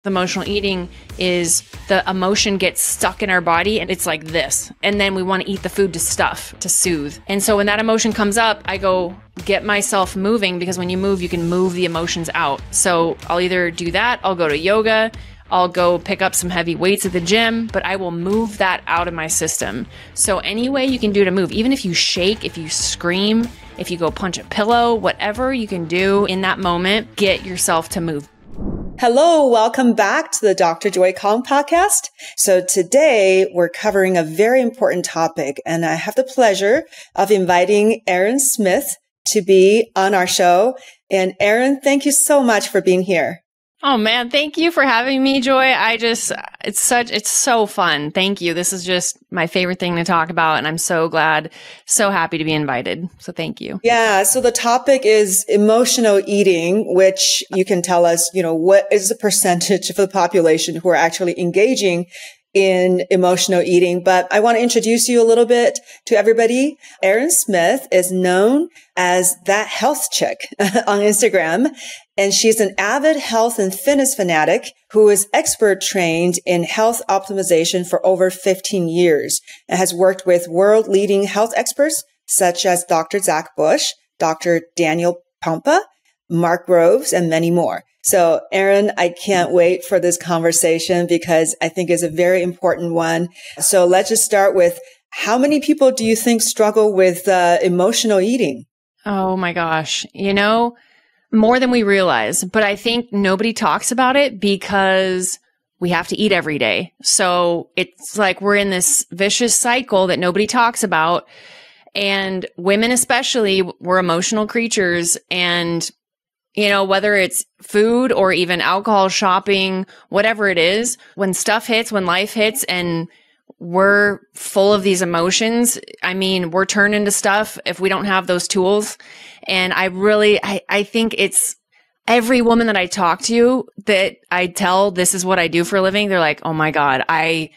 Emotional eating is the emotion gets stuck in our body and it's like this. And then we want to eat the food to stuff, to soothe. And so when that emotion comes up, I go get myself moving, because when you move, you can move the emotions out. So I'll either do that, I'll go to yoga, I'll go pick up some heavy weights at the gym, but I will move that out of my system. So any way you can do to move, even if you shake, if you scream, if you go punch a pillow, whatever you can do in that moment, get yourself to move. Hello, welcome back to the Dr. Joy Kong podcast. So today we're covering a very important topic, and I have the pleasure of inviting Errin Smith to be on our show. And Errin, thank you so much for being here. Oh man, thank you for having me, Joy. It's so fun. Thank you. This is just my favorite thing to talk about, and I'm so glad, so happy to be invited. So thank you. Yeah. So the topic is emotional eating, which you can tell us, what is the percentage of the population who are actually engaging in emotional eating. But I want to introduce you a little bit to everybody. Errin Smith is known as That Health Chick on Instagram. And she's an avid health and fitness fanatic who is expert trained in health optimization for over 15 years and has worked with world leading health experts such as Dr. Zach Bush, Dr. Daniel Pompa, Mark Groves, and many more. So Errin, I can't wait for this conversation because I think it's a very important one. So let's just start with, how many people do you think struggle with emotional eating? Oh my gosh. More than we realize, but I think nobody talks about it because we have to eat every day. So it's like we're in this vicious cycle that nobody talks about. And women especially, we're emotional creatures. And whether it's food or even alcohol, shopping, whatever it is, when stuff hits, when life hits, and we're full of these emotions, we're turned into stuff if we don't have those tools. And I think it's every woman that I talk to that I tell this is what I do for a living. They're like, oh my God, I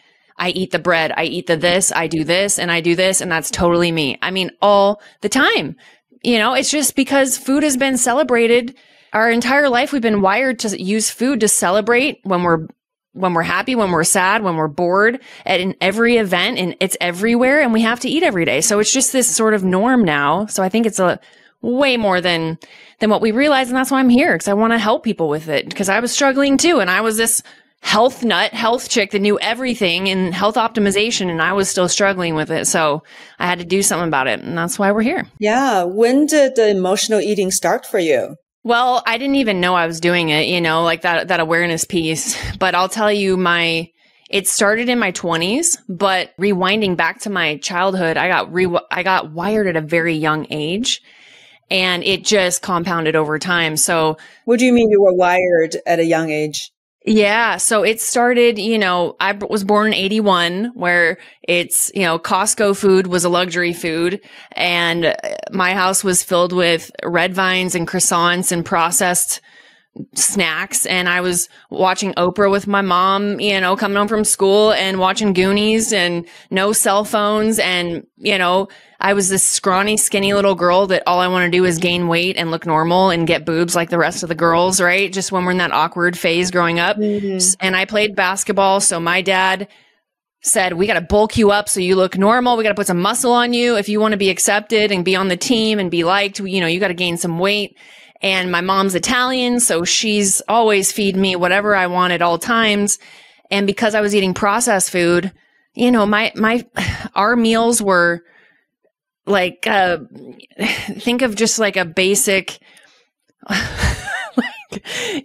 eat the bread, I eat the this, I do this, and I do this. And that's totally me. All the time. It's just because food has been celebrated our entire life. We've been wired to use food to celebrate when we're happy, when we're sad, when we're bored, in every event, and it's everywhere, and we have to eat every day. So it's just this sort of norm now. So I think it's a way more than what we realize. And that's why I'm here, because I want to help people with it, because I was struggling too. And I was this health nut, health chick that knew everything in health optimization, and I was still struggling with it. So I had to do something about it. And that's why we're here. Yeah. When did the emotional eating start for you? Well, I didn't even know I was doing it, like that awareness piece. But I'll tell you, it started in my 20s, but rewinding back to my childhood, I got wired at a very young age, and it just compounded over time. So what do you mean you were wired at a young age? Yeah. So it started, I was born in 81, where it's, Costco food was a luxury food, and my house was filled with red vines and croissants and processed snacks. And I was watching Oprah with my mom, coming home from school, and watching Goonies, and no cell phones. And, I was this scrawny, skinny little girl that all I want to do is gain weight and look normal and get boobs like the rest of the girls, right? Just when we're in that awkward phase growing up. Mm-hmm. And I played basketball. So my dad said, we got to bulk you up so you look normal. We got to put some muscle on you if you want to be accepted and be on the team and be liked. You got to gain some weight. And my mom's Italian, so she's always feed me whatever I want at all times. And because I was eating processed food, our meals were like, think of just like a basic,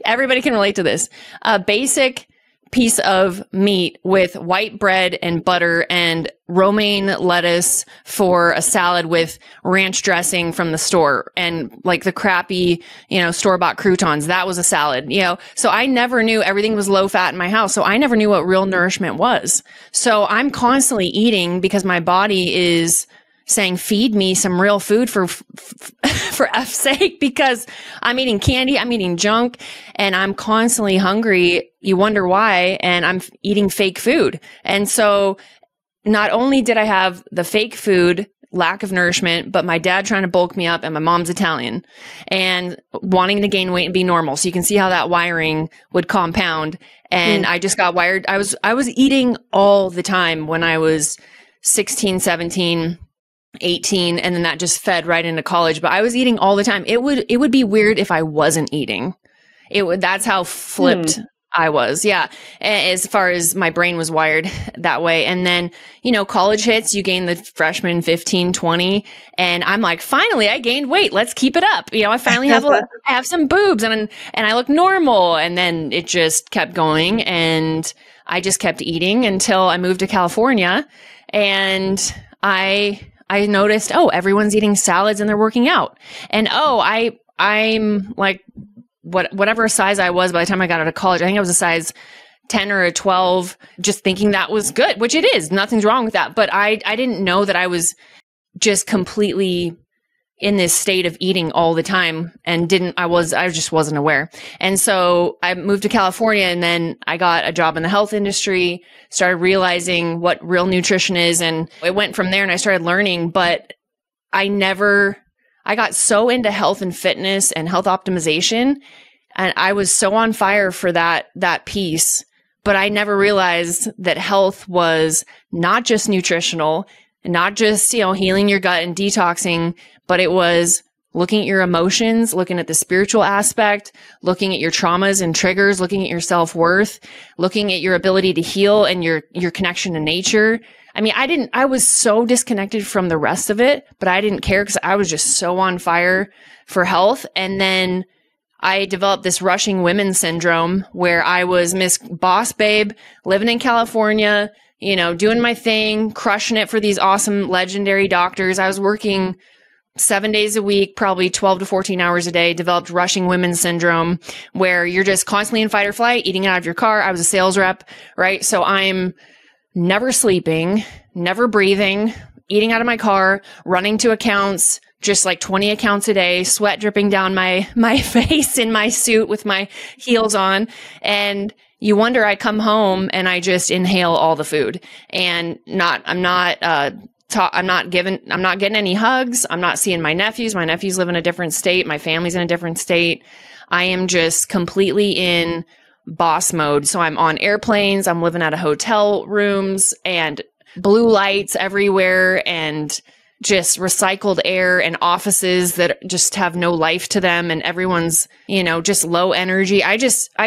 everybody can relate to this, a basic piece of meat with white bread and butter and romaine lettuce for a salad with ranch dressing from the store, and like the crappy, store-bought croutons. That was a salad, So I never knew, everything was low fat in my house. So I never knew what real nourishment was. So I'm constantly eating because my body is saying, feed me some real food for F's sake, because I'm eating candy, I'm eating junk, and I'm constantly hungry. You wonder why, and I'm eating fake food. And so not only did I have the fake food lack of nourishment, but my dad trying to bulk me up and my mom's Italian and wanting to gain weight and be normal. So you can see how that wiring would compound. And I just got wired. I was eating all the time when I was 16, 17, 18, and then that just fed right into college. But I was eating all the time. It would be weird if I wasn't eating. That's how flipped I was. Yeah. As far as my brain was wired that way. And then, college hits, you gain the freshman 15, 20. And I'm like, finally, I gained weight. Let's keep it up. I finally I have some boobs and I look normal. And then it just kept going. And I just kept eating until I moved to California. And I noticed, everyone's eating salads and they're working out. And I'm like, whatever size I was by the time I got out of college, I think I was a size 10 or a 12, just thinking that was good, which it is. Nothing's wrong with that. But I didn't know that I was just completely in this state of eating all the time and I just wasn't aware. And so I moved to California and then I got a job in the health industry, started realizing what real nutrition is. And it went from there and I started learning, but I got so into health and fitness and health optimization, and I was so on fire for that piece, but I never realized that health was not just nutritional, not just, healing your gut and detoxing, but it was looking at your emotions, looking at the spiritual aspect, looking at your traumas and triggers, looking at your self-worth, looking at your ability to heal and your connection to nature. I mean, I was so disconnected from the rest of it, but I didn't care because I was just so on fire for health. And then I developed this rushing women syndrome where I was Miss Boss Babe, living in California, doing my thing, crushing it for these awesome, legendary doctors. I was working 7 days a week, probably 12 to 14 hours a day, developed rushing women syndrome where you're just constantly in fight or flight, eating out of your car. I was a sales rep, right? So I'm never sleeping, never breathing, eating out of my car, running to accounts, just like 20 accounts a day, sweat dripping down my face in my suit with my heels on. And you wonder, I come home and I just inhale all the food and I'm not getting any hugs. I'm not seeing my nephews. My nephews live in a different state. My family's in a different state. I am just completely in boss mode. So I'm on airplanes, I'm living out of hotel rooms and blue lights everywhere and just recycled air and offices that just have no life to them. And everyone's, just low energy. I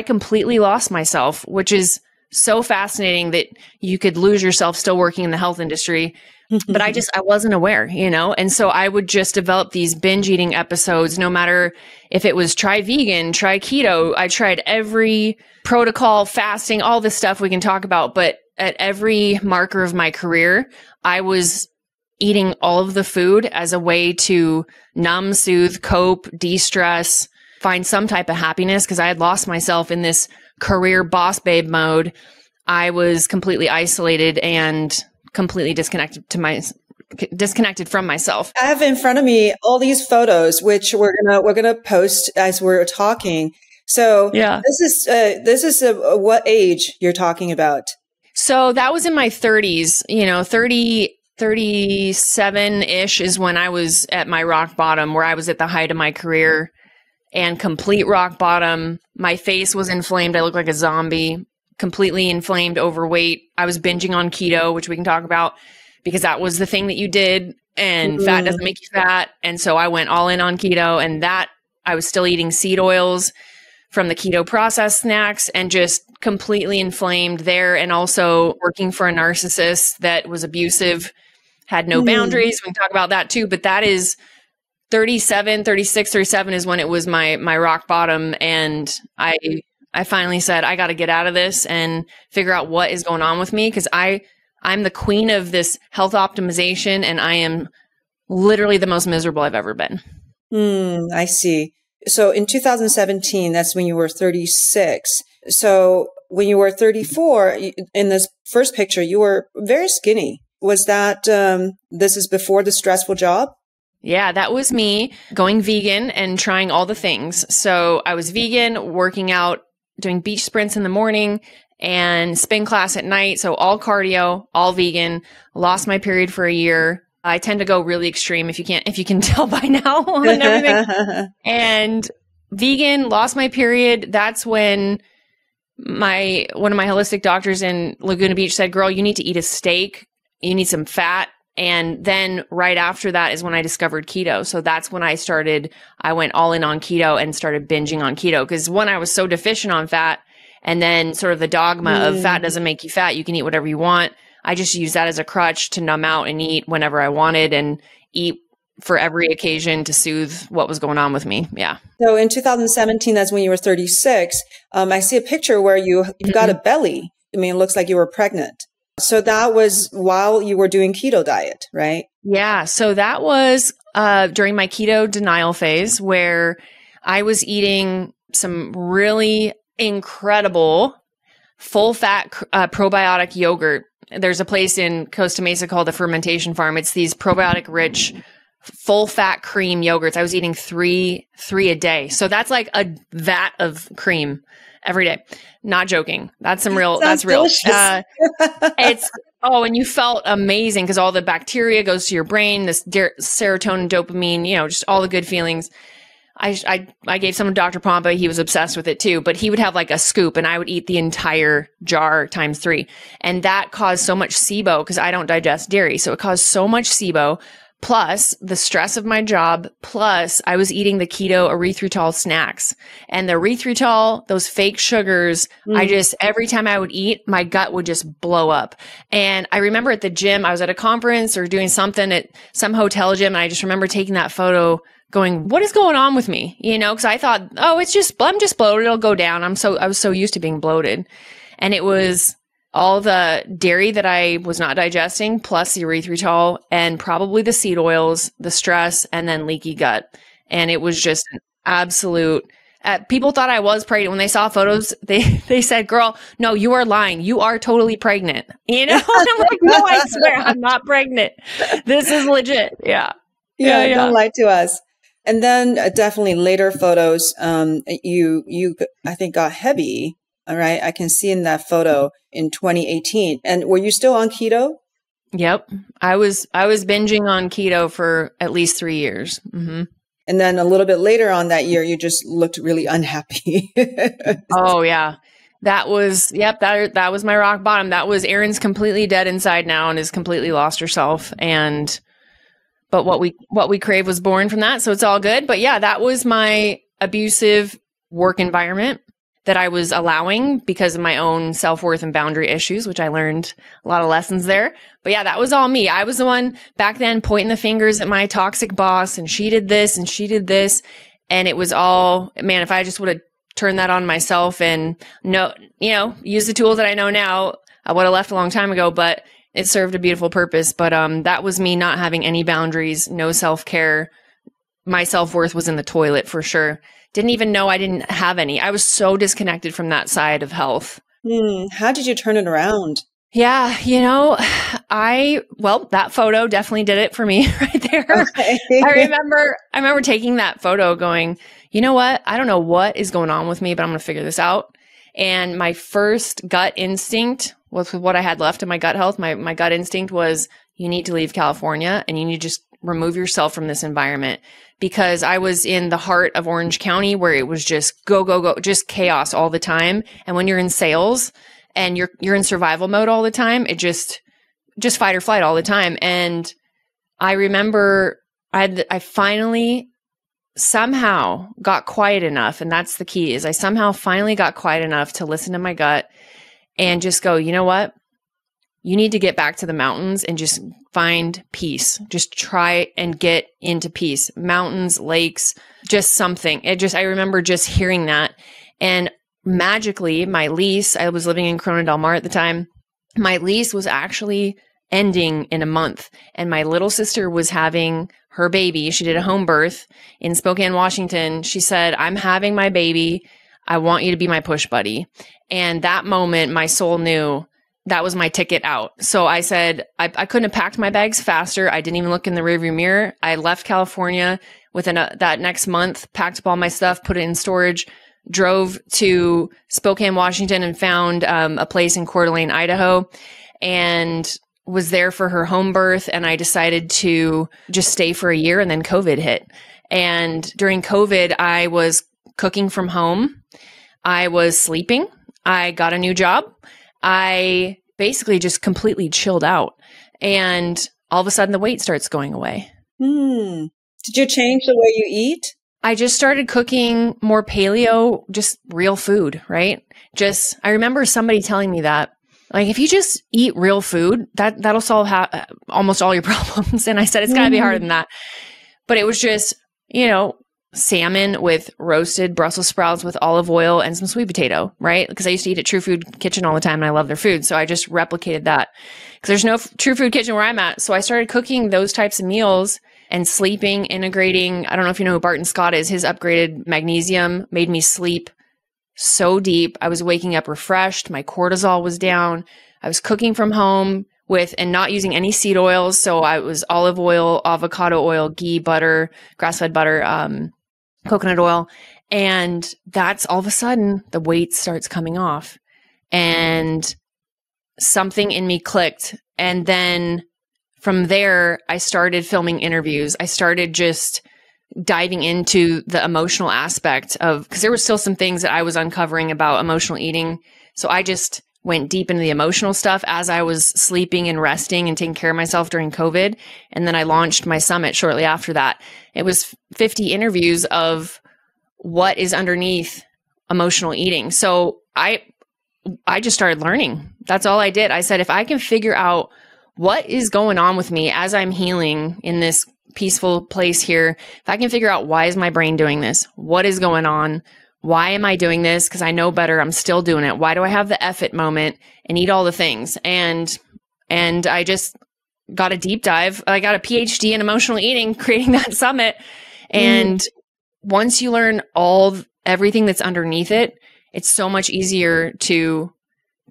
completely lost myself, which is so fascinating that you could lose yourself still working in the health industry. But I wasn't aware, and so I would just develop these binge eating episodes, no matter if it was try vegan, try keto. I tried every protocol, fasting, all this stuff we can talk about. But at every marker of my career, I was eating all of the food as a way to numb, soothe, cope, de-stress, find some type of happiness because I had lost myself in this career boss babe mode. I was completely isolated and completely disconnected from myself. I have in front of me all these photos, which we're gonna post as we're talking. So yeah, this is what age you're talking about? So that was in my 30s. 37-ish is when I was at my rock bottom, where I was at the height of my career and complete rock bottom. My face was inflamed. I looked like a zombie. Completely inflamed, overweight. I was binging on keto, which we can talk about because that was the thing that you did and fat doesn't make you fat. And so I went all in on keto and that I was still eating seed oils from the keto processed snacks and just completely inflamed there. And also working for a narcissist that was abusive, had no boundaries. We can talk about that too, but that is 37 is when it was my rock bottom. And I finally said, I got to get out of this and figure out what is going on with me because I'm the queen of this health optimization and I am literally the most miserable I've ever been. I see. So in 2017, that's when you were 36. So when you were 34, in this first picture, you were very skinny. Was that, this is before the stressful job? Yeah, that was me going vegan and trying all the things. So I was vegan, working out, doing beach sprints in the morning and spin class at night. So all cardio, all vegan, lost my period for a year, I tend to go really extreme if you can tell by now on everything. And vegan, lost my period. That's when one of my holistic doctors in Laguna Beach said, girl, you need to eat a steak. You need some fat. And then right after that is when I discovered keto. So that's when I went all in on keto and started binging on keto. Because when I was so deficient on fat, and then sort of the dogma of fat doesn't make you fat. You can eat whatever you want. I just used that as a crutch to numb out and eat whenever I wanted and eat for every occasion to soothe what was going on with me. Yeah. So in 2017, that's when you were 36. I see a picture where you've got a belly. I mean, it looks like you were pregnant. So that was while you were doing keto diet, right? Yeah. So that was during my keto denial phase where I was eating some really incredible full fat probiotic yogurt. There's a place in Costa Mesa called the Fermentation Farm. It's these probiotic rich full fat cream yogurts. I was eating three a day. So that's like a vat of cream every day. Not joking. That's that's real. And you felt amazing because all the bacteria goes to your brain, this serotonin, dopamine, just all the good feelings. I gave some to Dr. Pompa. He was obsessed with it too, but he would have like a scoop and I would eat the entire jar times 3. And that caused so much SIBO because I don't digest dairy. So it caused so much SIBO, plus the stress of my job, plus I was eating the keto erythritol snacks. And the erythritol, those fake sugars, every time I would eat, my gut would just blow up. And I remember at the gym, I was at a conference or doing something at some hotel gym. And I just remember taking that photo going, what is going on with me? Cause I thought, I'm just bloated. It'll go down. I was so used to being bloated. And it was all the dairy that I was not digesting, plus the erythritol and probably the seed oils, the stress, and then leaky gut. And it was just an absolute, people thought I was pregnant. When they saw photos, they said, girl, no, you are lying. You are totally pregnant. And I'm like, no, I swear I'm not pregnant. This is legit. Yeah. Yeah. Don't lie to us. And then definitely later photos, you I think got heavy. All right. I can see in that photo in 2018. And were you still on keto? Yep. I was binging on keto for at least 3 years. Mm-hmm. And then a little bit later on that year, you just looked really unhappy. Oh yeah. That was my rock bottom. That was Erin's completely dead inside now and has completely lost herself. But what we crave was born from that. So it's all good. But yeah, that was my abusive work environment that I was allowing because of my own self-worth and boundary issues, which I learned a lot of lessons there. But yeah, that was all me. I was the one back then pointing the fingers at my toxic boss and she did this and she did this. And it was all, man, if I just would have turned that on myself and use the tools that I know now, I would have left a long time ago, but it served a beautiful purpose. But that was me not having any boundaries, no self-care. My self-worth was in the toilet for sure. Didn't even know I didn't have any. I was so disconnected from that side of health. How did you turn it around? Yeah, that photo definitely did it for me right there. Okay. I remember taking that photo going, you know what? I don't know what is going on with me, but I'm going to figure this out. And my first gut instinct was what I had left of my gut health. My gut instinct was you need to leave California and you need to just remove yourself from this environment, because I was in the heart of Orange County where it was just go, go, go, just chaos all the time. And when you're in sales and you're in survival mode all the time, it just fight or flight all the time. And I remember I finally somehow got quiet enough. And that's the key, is I somehow finally got quiet enough to listen to my gut and just go, you know what? You need to get back to the mountains and just find peace. Just try and get into peace. Mountains, lakes, just something. I remember just hearing that. And magically, my lease, I was living in Corona Del Mar at the time. My lease was actually ending in a month. And my little sister was having her baby. She did a home birth in Spokane, Washington. She said, I'm having my baby. I want you to be my push buddy. And that moment, my soul knew that was my ticket out. So I said, I couldn't have packed my bags faster. I didn't even look in the rearview mirror. I left California within that next month, packed up all my stuff, put it in storage, drove to Spokane, Washington, and found a place in Coeur d'Alene, Idaho. And was there for her home birth, and I decided to just stay for a year, and then COVID hit. And during COVID, I was cooking from home. I was sleeping. I got a new job. I basically just completely chilled out. And all of a sudden the weight starts going away. Did you change the way you eat? I just started cooking more paleo, just real food, right? I remember somebody telling me that, like, if you just eat real food, that'll solve almost all your problems. And I said, it's gotta be harder than that. But it was just, salmon with roasted Brussels sprouts with olive oil and some sweet potato, right? Because I used to eat at True Food Kitchen all the time and I love their food. So I just replicated that because there's no True Food Kitchen where I'm at. So I started cooking those types of meals and sleeping, integrating. I don't know if you know who Barton Scott is. His upgraded magnesium made me sleep so deep. I was waking up refreshed. My cortisol was down. I was cooking from home and not using any seed oils. So I was olive oil, avocado oil, ghee, butter, grass-fed butter, coconut oil. And that's all of a sudden the weight starts coming off and something in me clicked. And then from there, I started filming interviews. I started just diving into the emotional aspect because there were still some things that I was uncovering about emotional eating. So I just went deep into the emotional stuff as I was sleeping and resting and taking care of myself during COVID. And then I launched my summit shortly after that. It was 50 interviews of what is underneath emotional eating. So I just started learning. That's all I did. I said, if I can figure out what is going on with me as I'm healing in this peaceful place here, if I can figure out why is my brain doing this? What is going on? Why am I doing this? Because I know better. I'm still doing it. Why do I have the F it moment and eat all the things? And I just got a deep dive. I got a PhD in emotional eating, creating that summit. And once you learn everything that's underneath it, it's so much easier to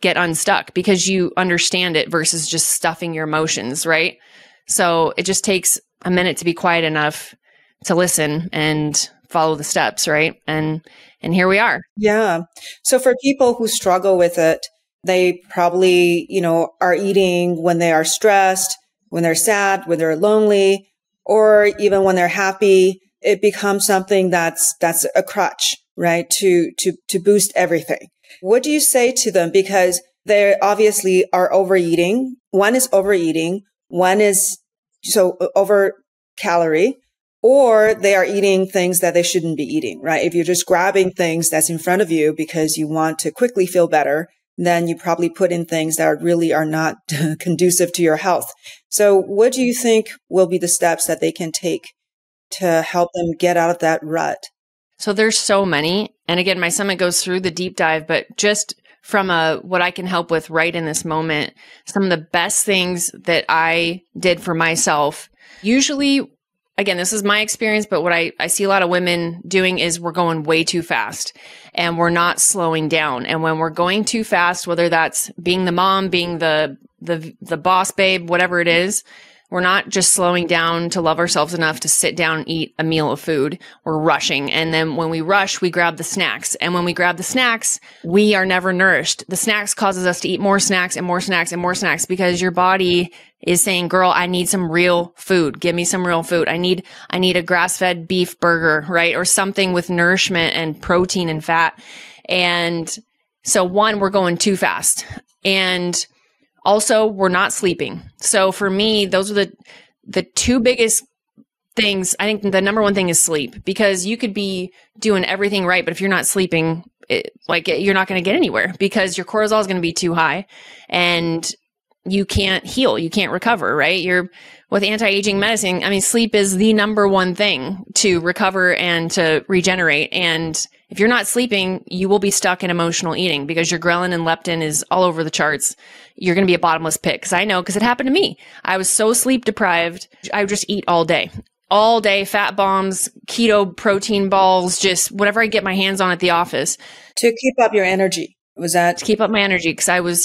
get unstuck because you understand it versus just stuffing your emotions, right? So it just takes a minute to be quiet enough to listen and follow the steps, right? And here we are. Yeah. So for people who struggle with it, they probably, are eating when they are stressed, when they're sad, when they're lonely, or even when they're happy. It becomes something that's a crutch, right? To boost everything. What do you say to them? Because they obviously are overeating. One is overeating. One is over calorie. Or they are eating things that they shouldn't be eating, right? If you're just grabbing things that's in front of you because you want to quickly feel better, then you probably put in things that really are not conducive to your health. So what do you think will be the steps that they can take to help them get out of that rut? So there's so many. And again, my summit goes through the deep dive, but just from what I can help with right in this moment, some of the best things that I did for myself, usually, again, this is my experience, but what I see a lot of women doing is we're going way too fast and we're not slowing down. And when we're going too fast, whether that's being the mom, being the boss babe, whatever it is, we're not just slowing down to love ourselves enough to sit down and eat a meal of food. We're rushing. And then when we rush, we grab the snacks. And when we grab the snacks, we are never nourished. The snacks causes us to eat more snacks and more snacks and more snacks because your body is saying, girl, I need some real food. Give me some real food. I need a grass-fed beef burger, right? Or something with nourishment and protein and fat. And so we're going too fast. And also, we're not sleeping. So for me, those are the two biggest things. I think the number one thing is sleep, because you could be doing everything right, but if you're not sleeping, you're not going to get anywhere because your cortisol is going to be too high and you can't heal. You can't recover, right? With anti-aging medicine, I mean, sleep is the number one thing to recover and to regenerate. And if you're not sleeping, you will be stuck in emotional eating because your ghrelin and leptin is all over the charts. You're going to be a bottomless pit. Because I know, because it happened to me. I was so sleep deprived. I would just eat all day, fat bombs, keto protein balls, just whatever I get my hands on at the office. To keep up your energy. Was that? To keep up my energy. Because I was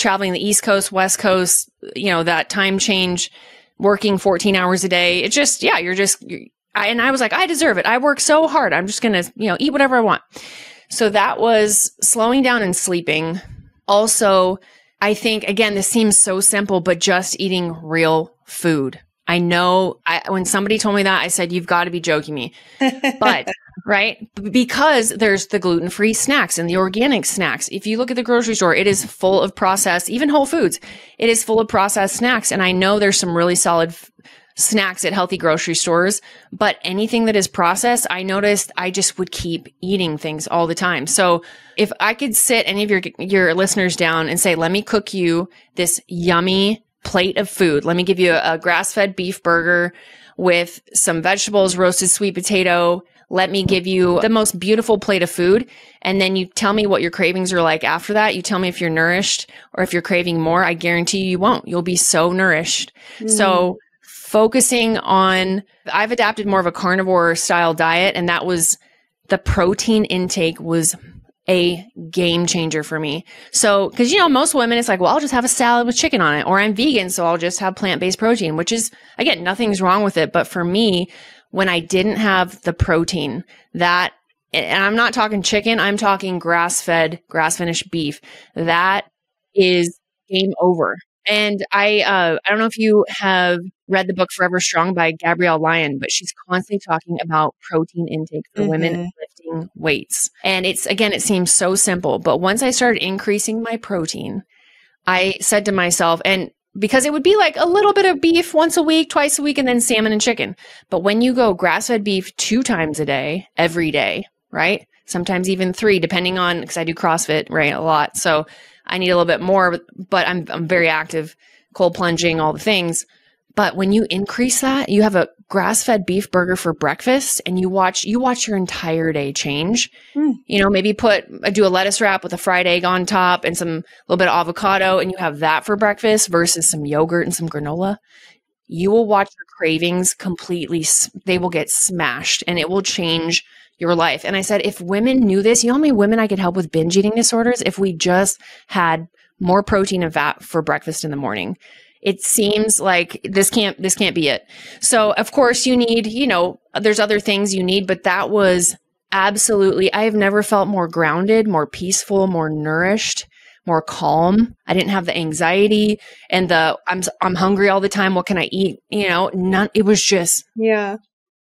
traveling the East Coast, West Coast, that time change, working 14 hours a day. It just, and I was like, I deserve it. I work so hard. I'm just going to, eat whatever I want. So that was slowing down and sleeping. Also, I think, again, this seems so simple, but just eating real food. I know when somebody told me that, I said, you've got to be joking me. But, right? Because there's the gluten-free snacks and the organic snacks. If you look at the grocery store, it is full of processed, even Whole Foods, it is full of processed snacks. And I know there's some really solid snacks at healthy grocery stores, but anything that is processed, I noticed I just would keep eating things all the time. So if I could sit any of your listeners down and say, let me cook you this yummy plate of food. Let me give you a grass-fed beef burger with some vegetables, roasted sweet potato. Let me give you the most beautiful plate of food. And then you tell me what your cravings are like after that. You tell me if you're nourished or if you're craving more. I guarantee you won't. You'll be so nourished. So focusing on, I've adapted more of a carnivore style diet, and that was the protein intake was a game changer for me. So, cause most women, it's like, well, I'll just have a salad with chicken on it, or I'm vegan, so I'll just have plant-based protein, which is, again, nothing's wrong with it. But for me, when I didn't have the protein and I'm not talking chicken, I'm talking grass-fed, grass-finished beef, that is game over. And I don't know if you have read the book Forever Strong by Gabrielle Lyon, but she's constantly talking about protein intake for women lifting weights. And it seems so simple, but once I started increasing my protein, I said to myself, and because it would be like a little bit of beef once a week, twice a week, and then salmon and chicken. But when you go grass-fed beef 2 times a day, every day, right? Sometimes even 3, depending on, because I do CrossFit, right, a lot. So I need a little bit more, but I'm very active, cold plunging, all the things. But when you increase that, you have a grass-fed beef burger for breakfast, and you watch your entire day change. Maybe do a lettuce wrap with a fried egg on top and some little bit of avocado, and you have that for breakfast versus some yogurt and some granola. You will watch your cravings completely. They will get smashed, and it will change your life. And I said, if women knew this, how many women I could help with binge eating disorders if we just had more protein and fat for breakfast in the morning. It seems like this can't be it. So of course you need, there's other things you need, but that was absolutely, I have never felt more grounded, more peaceful, more nourished, more calm. I didn't have the anxiety and I'm hungry all the time. What can I eat? It was just,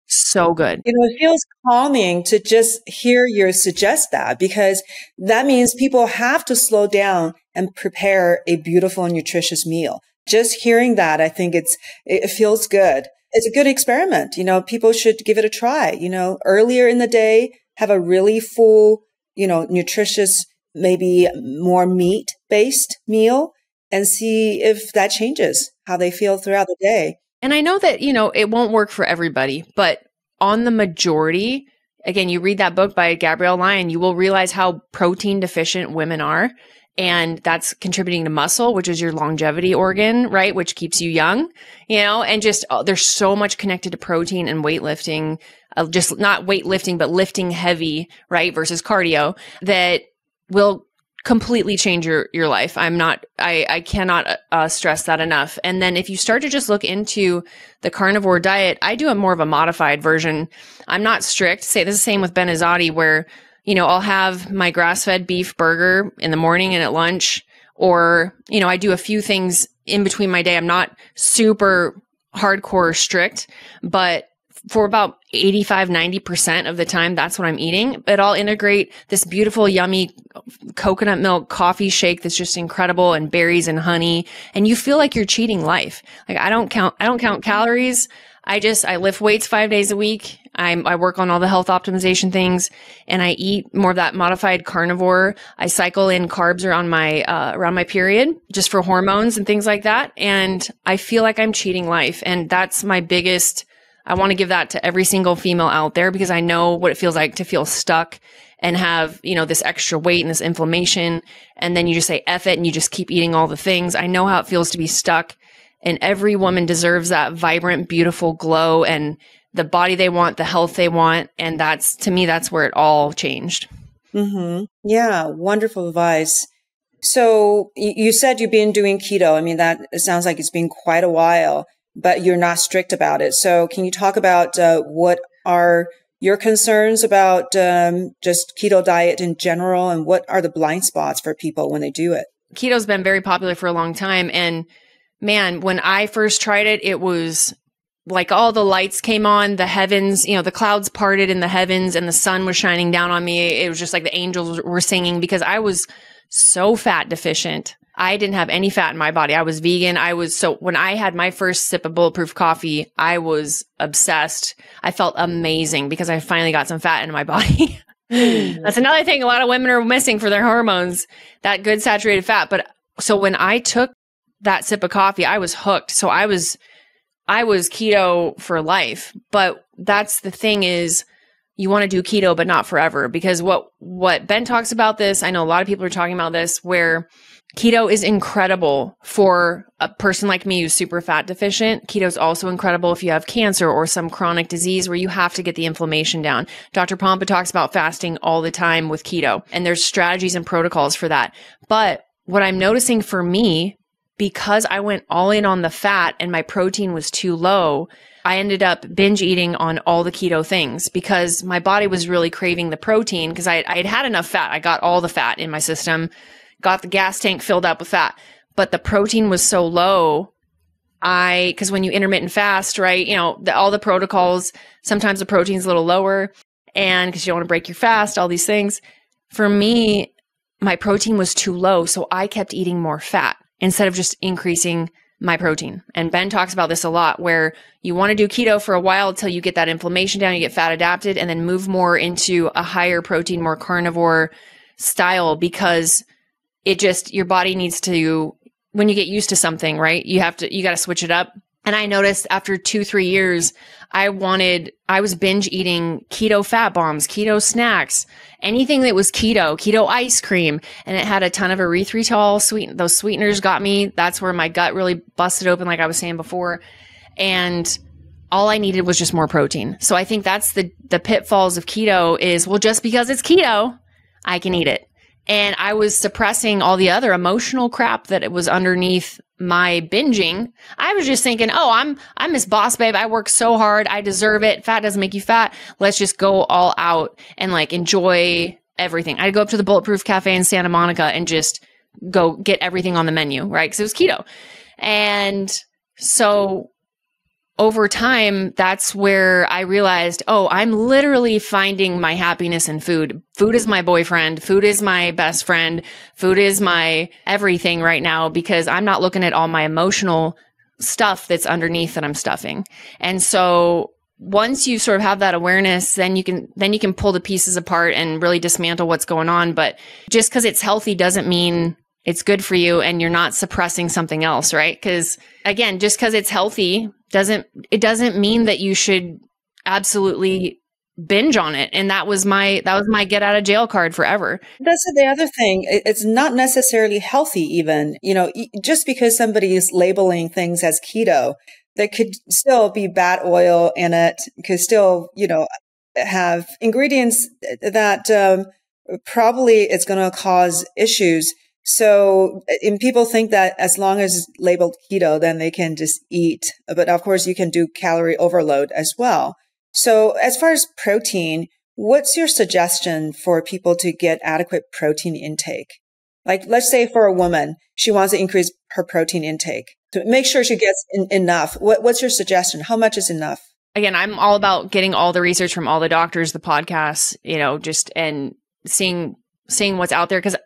so good. It feels calming to just hear you suggest that, because that means people have to slow down and prepare a beautiful and nutritious meal. Just hearing that, I think it feels good. It's a good experiment. People should give it a try. Earlier in the day, have a really full, nutritious, maybe more meat-based meal, and see if that changes how they feel throughout the day. And I know that, it won't work for everybody, but on the majority, again, you read that book by Gabrielle Lyon, you will realize how protein deficient women are. And that's contributing to muscle, which is your longevity organ, right? Which keeps you young, and just there's so much connected to protein and weightlifting, just not weightlifting, but lifting heavy, right? Versus cardio that will completely change your life. I cannot stress that enough. And then if you start to just look into the carnivore diet, I do a more of a modified version. I'm not strict. Say this is the same with Ben Azadi, where, I'll have my grass-fed beef burger in the morning and at lunch, or, I do a few things in between my day. I'm not super hardcore strict, but for about 85-90% of the time, that's what I'm eating. But I'll integrate this beautiful, yummy coconut milk coffee shake that's just incredible, and berries and honey. And you feel like you're cheating life. Like I don't count calories. I lift weights 5 days a week. I work on all the health optimization things, and I eat more of that modified carnivore. I cycle in carbs around my period just for hormones and things like that. And I feel like I'm cheating life. And that's my biggest, I want to give that to every single female out there, because I know what it feels like to feel stuck and have, this extra weight and this inflammation. And then you just say, F it, and you just keep eating all the things. I know how it feels to be stuck, and every woman deserves that vibrant, beautiful glow and the body they want, the health they want. And to me, that's where it all changed. Mm-hmm. Yeah. Wonderful advice. So you said you've been doing keto. I mean, it sounds like it's been quite a while, but you're not strict about it. So can you talk about what are your concerns about just keto diet in general, and what are the blind spots for people when they do it? keto's been very popular for a long time. And man, when I first tried it, it was like all the lights came on, the heavens, the clouds parted in the heavens and the sun was shining down on me. It was just like the angels were singing because I was so fat deficient. I didn't have any fat in my body. I was vegan. When I had my first sip of bulletproof coffee, I was obsessed. I felt amazing because I finally got some fat in my body. That's another thing a lot of women are missing for their hormones, that good saturated fat. But so when I took that sip of coffee, I was hooked. So I was keto for life. But that's the thing is you want to do keto, but not forever, because what Ben talks about this, I know a lot of people are talking about this, where keto is incredible for a person like me who's super fat deficient. Keto is also incredible if you have cancer or some chronic disease where you have to get the inflammation down. Dr. Pompa talks about fasting all the time with keto, and there's strategies and protocols for that. But what I'm noticing for me, because I went all in on the fat and my protein was too low, I ended up binge eating on all the keto things because my body was really craving the protein because I had had enough fat. I got all the fat in my system, got the gas tank filled up with fat, but the protein was so low. Because when you intermittent fast, right, all the protocols, sometimes the protein's a little lower, and because you don't want to break your fast, all these things. For me, my protein was too low, so I kept eating more fat instead of just increasing my protein. And Ben talks about this a lot, where you want to do keto for a while until you get that inflammation down, you get fat adapted, and then move more into a higher protein, more carnivore style, because your body needs to, when you get used to something, right? You got to switch it up. And I noticed after 2-3 years, I was binge eating keto fat bombs, keto snacks, anything that was keto ice cream. And it had a ton of erythritol, those sweeteners got me. That's where my gut really busted open, like I was saying before. And all I needed was just more protein. So I think that's the pitfalls of keto is, well, just because it's keto, I can eat it. And I was suppressing all the other emotional crap that it was underneath my binging. I was just thinking, I'm Miss Boss Babe. I work so hard. I deserve it. Fat doesn't make you fat. Let's just go all out and enjoy everything. I'd go up to the Bulletproof Cafe in Santa Monica and just go get everything on the menu, right? Because it was keto. And so over time, that's where I realized, I'm literally finding my happiness in food. Food is my boyfriend. Food is my best friend. Food is my everything right now, because I'm not looking at all my emotional stuff that's underneath that I'm stuffing. And so once you sort of have that awareness, then you can pull the pieces apart and really dismantle what's going on. But just because it's healthy doesn't mean it's good for you and you're not suppressing something else, right? Because again, just because it's healthy doesn't mean that you should absolutely binge on it. And that was my get out of jail card forever. That's the other thing. It's not necessarily healthy even, just because somebody is labeling things as keto, there could still be bad oil in it, could still, have ingredients that probably it's going to cause issues. So, and people think that as long as it's labeled keto, then they can just eat. But of course, you can do calorie overload as well. So as far as protein, what's your suggestion for people to get adequate protein intake? Like, let's say for a woman, she wants to increase her protein intake to make sure she gets enough. What's your suggestion? How much is enough? Again, I'm all about getting all the research from all the doctors, the podcasts, and seeing what's out there. Because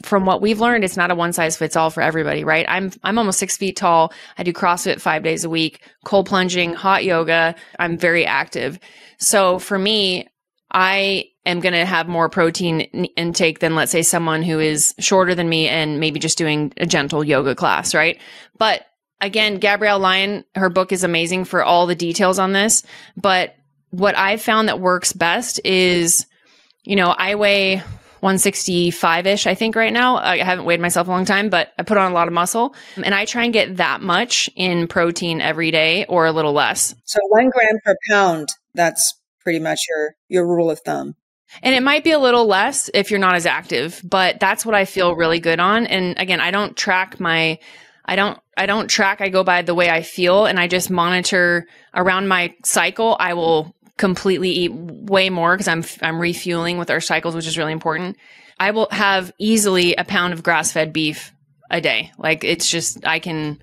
from what we've learned, it's not a one size fits all for everybody, right? I'm almost 6 feet tall. I do CrossFit 5 days a week, cold plunging, hot yoga. I'm very active. So for me, I am going to have more protein intake than, let's say, someone who is shorter than me and maybe just doing a gentle yoga class, right? But again, Gabrielle Lyon, her book is amazing for all the details on this. But what I've found that works best is, I weigh 165-ish, I think right now. I haven't weighed myself a long time, but I put on a lot of muscle and I try and get that much in protein every day or a little less. So 1 gram per pound, that's pretty much your rule of thumb. And it might be a little less if you're not as active, but that's what I feel really good on. And again, I don't track, I go by the way I feel, and I just monitor around my cycle. I will completely eat way more because I'm refueling with our cycles, which is really important. I will have easily a pound of grass-fed beef a day. Like it's just, and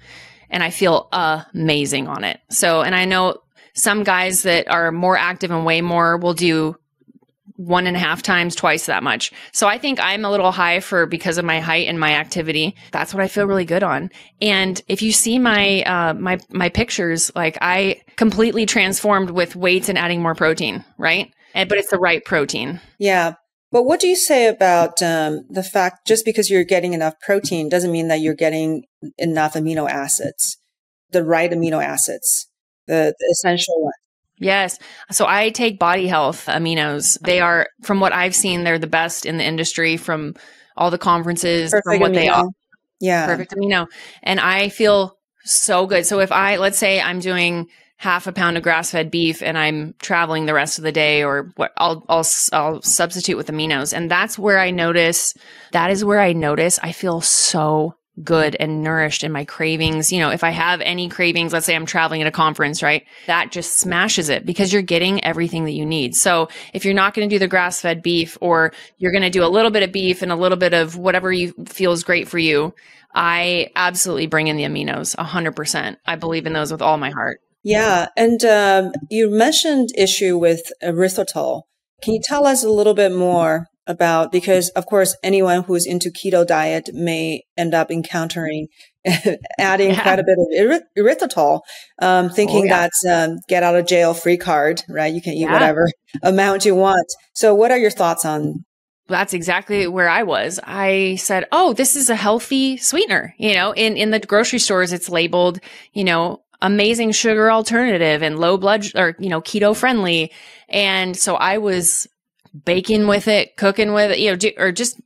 I feel amazing on it. So, and I know some guys that are more active and way more will do 1.5 times, twice that much. So I think I'm a little high because of my height and my activity. That's what I feel really good on. And if you see my my pictures, like I completely transformed with weights and adding more protein, right? But it's the right protein. Yeah. But what do you say about the fact just because you're getting enough protein doesn't mean that you're getting enough amino acids, the right amino acids, the essential ones? Yes. So I take Body Health aminos. They are, from what I've seen, they're the best in the industry from all the conferences, Perfect from what amino. they are. Yeah. Perfect amino. And I feel so good. So if let's say I'm doing 1/2 pound of grass-fed beef and I'm traveling the rest of the day, or what, I'll substitute with aminos. And that is where I notice I feel so good and nourished in my cravings. You know, if I have any cravings, let's say I'm traveling at a conference, right? That just smashes it because you're getting everything that you need. So if you're not going to do the grass-fed beef, or you're going to do a little bit of beef and a little bit of whatever you feel is great for you, I absolutely bring in the aminos 100%. I believe in those with all my heart. Yeah. And you mentioned issue with erythritol. Can you tell us a little bit more about, because of course, anyone who's into keto diet may end up encountering adding quite a bit of erythritol, thinking that's get out of jail free card, right? You can eat whatever amount you want. So what are your thoughts on? That's exactly where I was. I said, oh, this is a healthy sweetener. You know, in the grocery stores, it's labeled, you know, amazing sugar alternative and low blood, or, you know, keto friendly. And so I was baking with it, cooking with it, you know, or just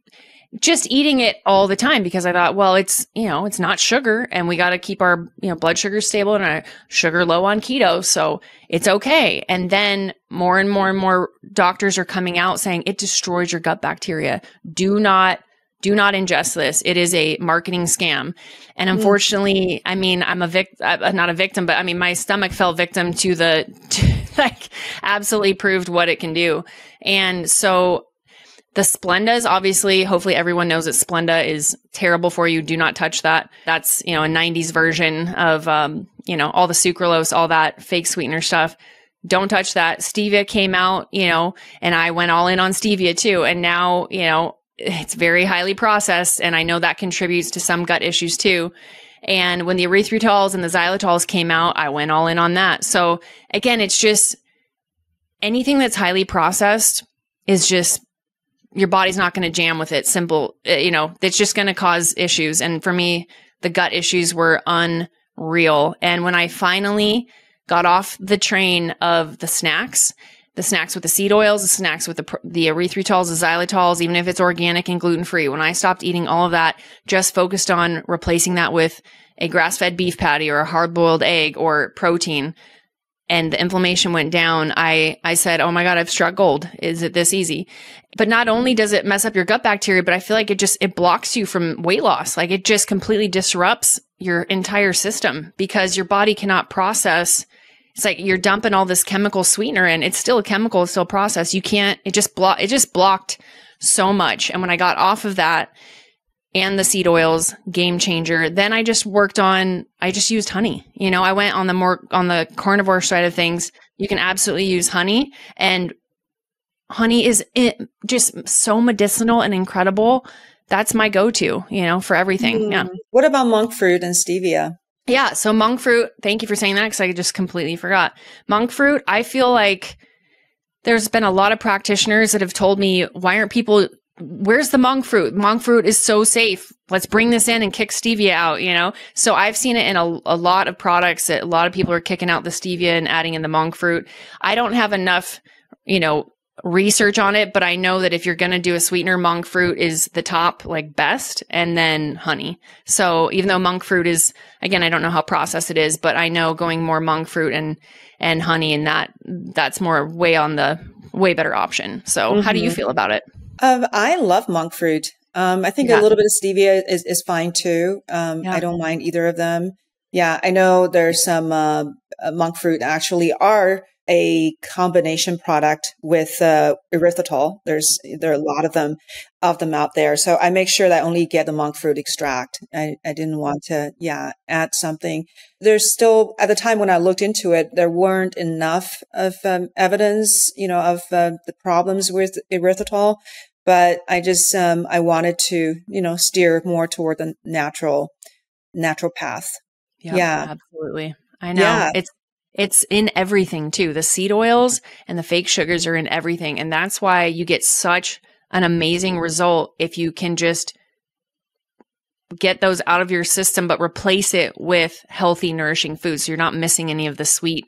eating it all the time, because I thought, well, it's, you know, it's not sugar, and we got to keep our, you know, blood sugar stable and our sugar low on keto. So it's okay. And then more and more and more doctors are coming out saying it destroys your gut bacteria. Do not ingest this. It is a marketing scam. And unfortunately, I mean, I'm not a victim, but I mean, my stomach fell victim to like absolutely proved what it can do. And so the Splendas, obviously, hopefully everyone knows that Splenda is terrible for you. Do not touch that. That's, you know, a 90s version of, you know, all the sucralose, all that fake sweetener stuff. Don't touch that. Stevia came out, you know, and I went all in on stevia too. And now, you know, it's very highly processed, and I know that contributes to some gut issues too. And when the erythritols and the xylitols came out, I went all in on that. So again, it's just anything that's highly processed is just, your body's not going to jam with it. Simple, you know, it's just going to cause issues. And for me, the gut issues were unreal. And when I finally got off the train of the snacks with the seed oils, the snacks with the erythritols, the xylitols, even if it's organic and gluten-free. When I stopped eating all of that, just focused on replacing that with a grass-fed beef patty or a hard-boiled egg or protein, and the inflammation went down, I said, oh my God, I've struck gold. Is it this easy? But not only does it mess up your gut bacteria, but I feel like it blocks you from weight loss. Like it just completely disrupts your entire system, because your body cannot process. It's like you're dumping all this chemical sweetener, and it's still a chemical, it's still processed. You can't, it just blocked so much. And when I got off of that and the seed oils, game changer, then I just used honey. You know, I went on the carnivore side of things. You can absolutely use honey, and honey is just so medicinal and incredible. That's my go-to, you know, for everything. Yeah. What about monk fruit and stevia? Yeah. So monk fruit, thank you for saying that, because I just completely forgot. Monk fruit, I feel like there's been a lot of practitioners that have told me, where's the monk fruit? Monk fruit is so safe. Let's bring this in and kick stevia out, you know? So I've seen it in a lot of products that a lot of people are kicking out the stevia and adding in the monk fruit. I don't have enough, you know, research on it, but I know that if you're going to do a sweetener, monk fruit is the top, like best, and then honey. So even though monk fruit is, again, I don't know how processed it is, but I know going more monk fruit and honey, and that's more way better option. So how do you feel about it? I love monk fruit. I think a little bit of stevia is fine too. I don't mind either of them. Yeah. I know there's some, monk fruit actually are a combination product with erythritol. There are a lot of them out there. So I make sure that I only get the monk fruit extract. I didn't want to, add something. There's still, at the time when I looked into it, there weren't enough of evidence, of the problems with erythritol. But I just, I wanted to, steer more toward the natural path. Yep, Yeah, absolutely. I know. Yeah. It's in everything too. The seed oils and the fake sugars are in everything. And that's why you get such an amazing result if you can just get those out of your system, but replace it with healthy, nourishing foods. So you're not missing any of the sweet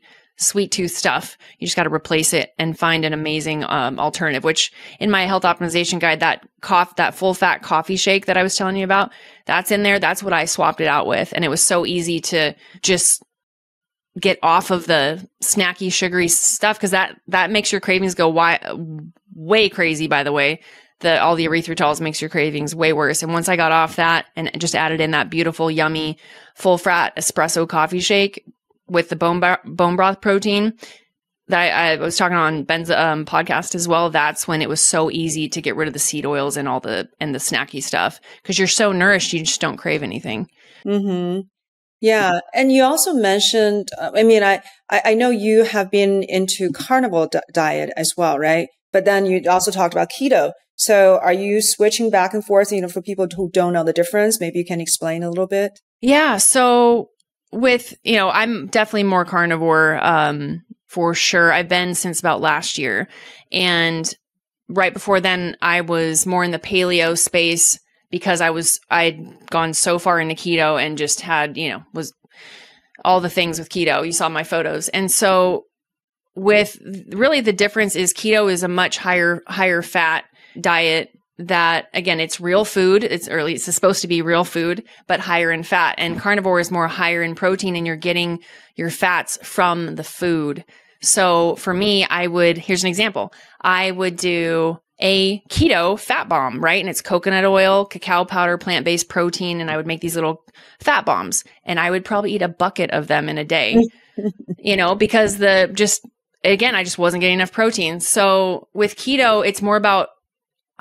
tooth stuff. You just got to replace it and find an amazing alternative, which in my health optimization guide, that full fat coffee shake that I was telling you about, that's in there. That's what I swapped it out with. And it was so easy to just get off of the snacky, sugary stuff, because that makes your cravings go way crazy, by the way. All the erythritols makes your cravings way worse. And once I got off that and just added in that beautiful, yummy, full fat espresso coffee shake with the bone broth protein that I was talking on Ben's podcast as well, that's when it was so easy to get rid of the seed oils and the snacky stuff, because you're so nourished, you just don't crave anything. Mm-hmm. Yeah. And you also mentioned, I know you have been into carnivore diet as well, right? But then you also talked about keto. So are you switching back and forth, for people who don't know the difference? Maybe you can explain a little bit. Yeah. So I'm definitely more carnivore, for sure. I've been since about last year. And right before then, I was more in the paleo space, because I'd gone so far into keto and just had, was all the things with keto. You saw my photos. And so really the difference is keto is a much higher fat diet that, again, it's real food. It's supposed to be real food, but higher in fat. And carnivore is more higher in protein, and you're getting your fats from the food. So for me, here's an example. I would do a keto fat bomb, right? And it's coconut oil, cacao powder, plant-based protein. And I would make these little fat bombs, and I would probably eat a bucket of them in a day, because I just wasn't getting enough protein. So with keto, it's more about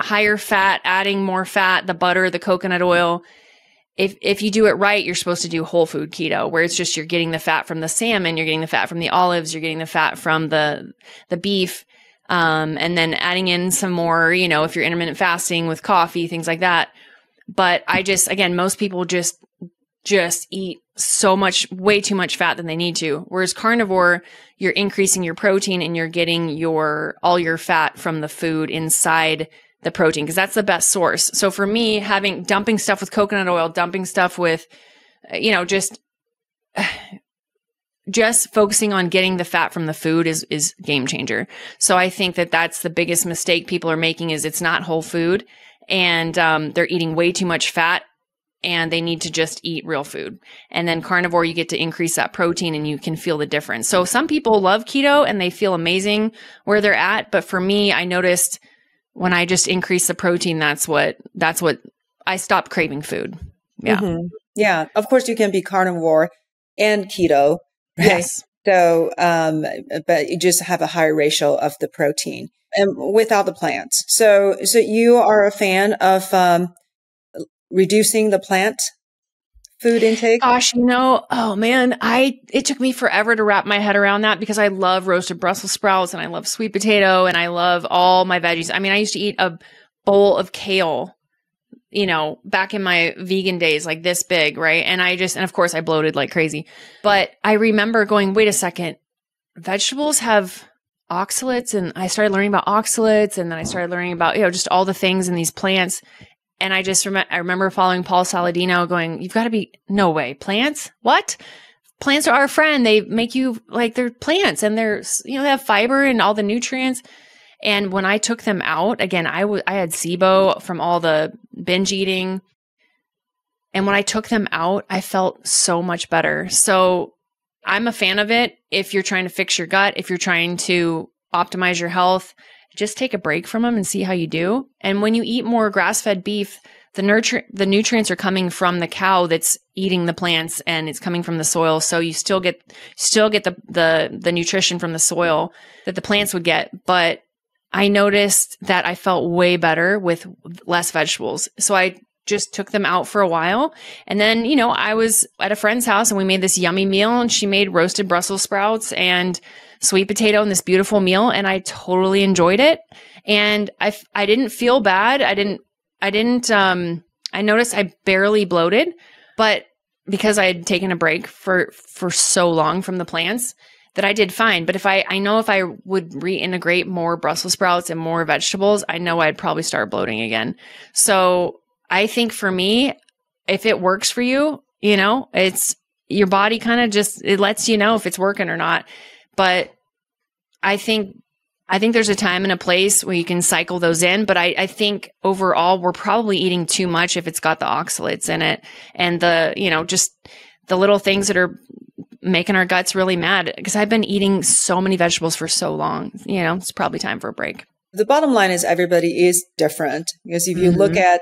higher fat, adding more fat, the butter, the coconut oil. If you do it right, you're supposed to do whole food keto, where it's just, you're getting the fat from the salmon, you're getting the fat from the olives, you're getting the fat from the beef. And then adding in some more, if you're intermittent fasting with coffee, things like that. But most people just eat so much, way too much fat than they need to. Whereas carnivore, you're increasing your protein and you're getting all your fat from the food inside the protein, because that's the best source. So for me, dumping stuff with coconut oil, dumping stuff with, just focusing on getting the fat from the food is game changer. So I think that's the biggest mistake people are making, is it's not whole food, and they're eating way too much fat, and they need to just eat real food. And then carnivore, you get to increase that protein and you can feel the difference. So some people love keto and they feel amazing where they're at. But for me, I noticed when I just increased the protein, that's what I stopped craving food. Yeah. Mm-hmm. Yeah. Of course you can be carnivore and keto. Right? Yes. So, but you just have a higher ratio of the protein and without the plants. So you are a fan of, reducing the plant food intake? Gosh, oh man, it took me forever to wrap my head around that, because I love roasted Brussels sprouts and I love sweet potato and I love all my veggies. I mean, I used to eat a bowl of kale, back in my vegan days, like this big, right? And of course I bloated like crazy. But I remember going, wait a second, vegetables have oxalates, and I started learning about oxalates, and then I started learning about, just all the things in these plants. And I remember following Paul Saladino going, you've got to be, no way, plants? What? Plants are our friend. They make you like, they're plants, and they're, they have fiber and all the nutrients. And when I took them out, again, I had SIBO from all the binge eating. And when I took them out, I felt so much better. So I'm a fan of it. If you're trying to fix your gut, if you're trying to optimize your health, just take a break from them and see how you do. And when you eat more grass-fed beef, the nutrients are coming from the cow that's eating the plants, and it's coming from the soil. So you still get the nutrition from the soil that the plants would get. But I noticed that I felt way better with less vegetables. So I just took them out for a while. And then, I was at a friend's house and we made this yummy meal, and she made roasted Brussels sprouts and sweet potato in this beautiful meal. And I totally enjoyed it. And I didn't feel bad. I noticed I barely bloated, but because I had taken a break for so long from the plants, that I did fine. But if I know if I would reintegrate more Brussels sprouts and more vegetables, I know I'd probably start bloating again. So I think for me, if it works for you, it's your body kind of it lets you know if it's working or not. But I think there's a time and a place where you can cycle those in. But I think overall, we're probably eating too much if it's got the oxalates in it and just the little things that are making our guts really mad, because I've been eating so many vegetables for so long. It's probably time for a break. The bottom line is everybody is different, because if you look at,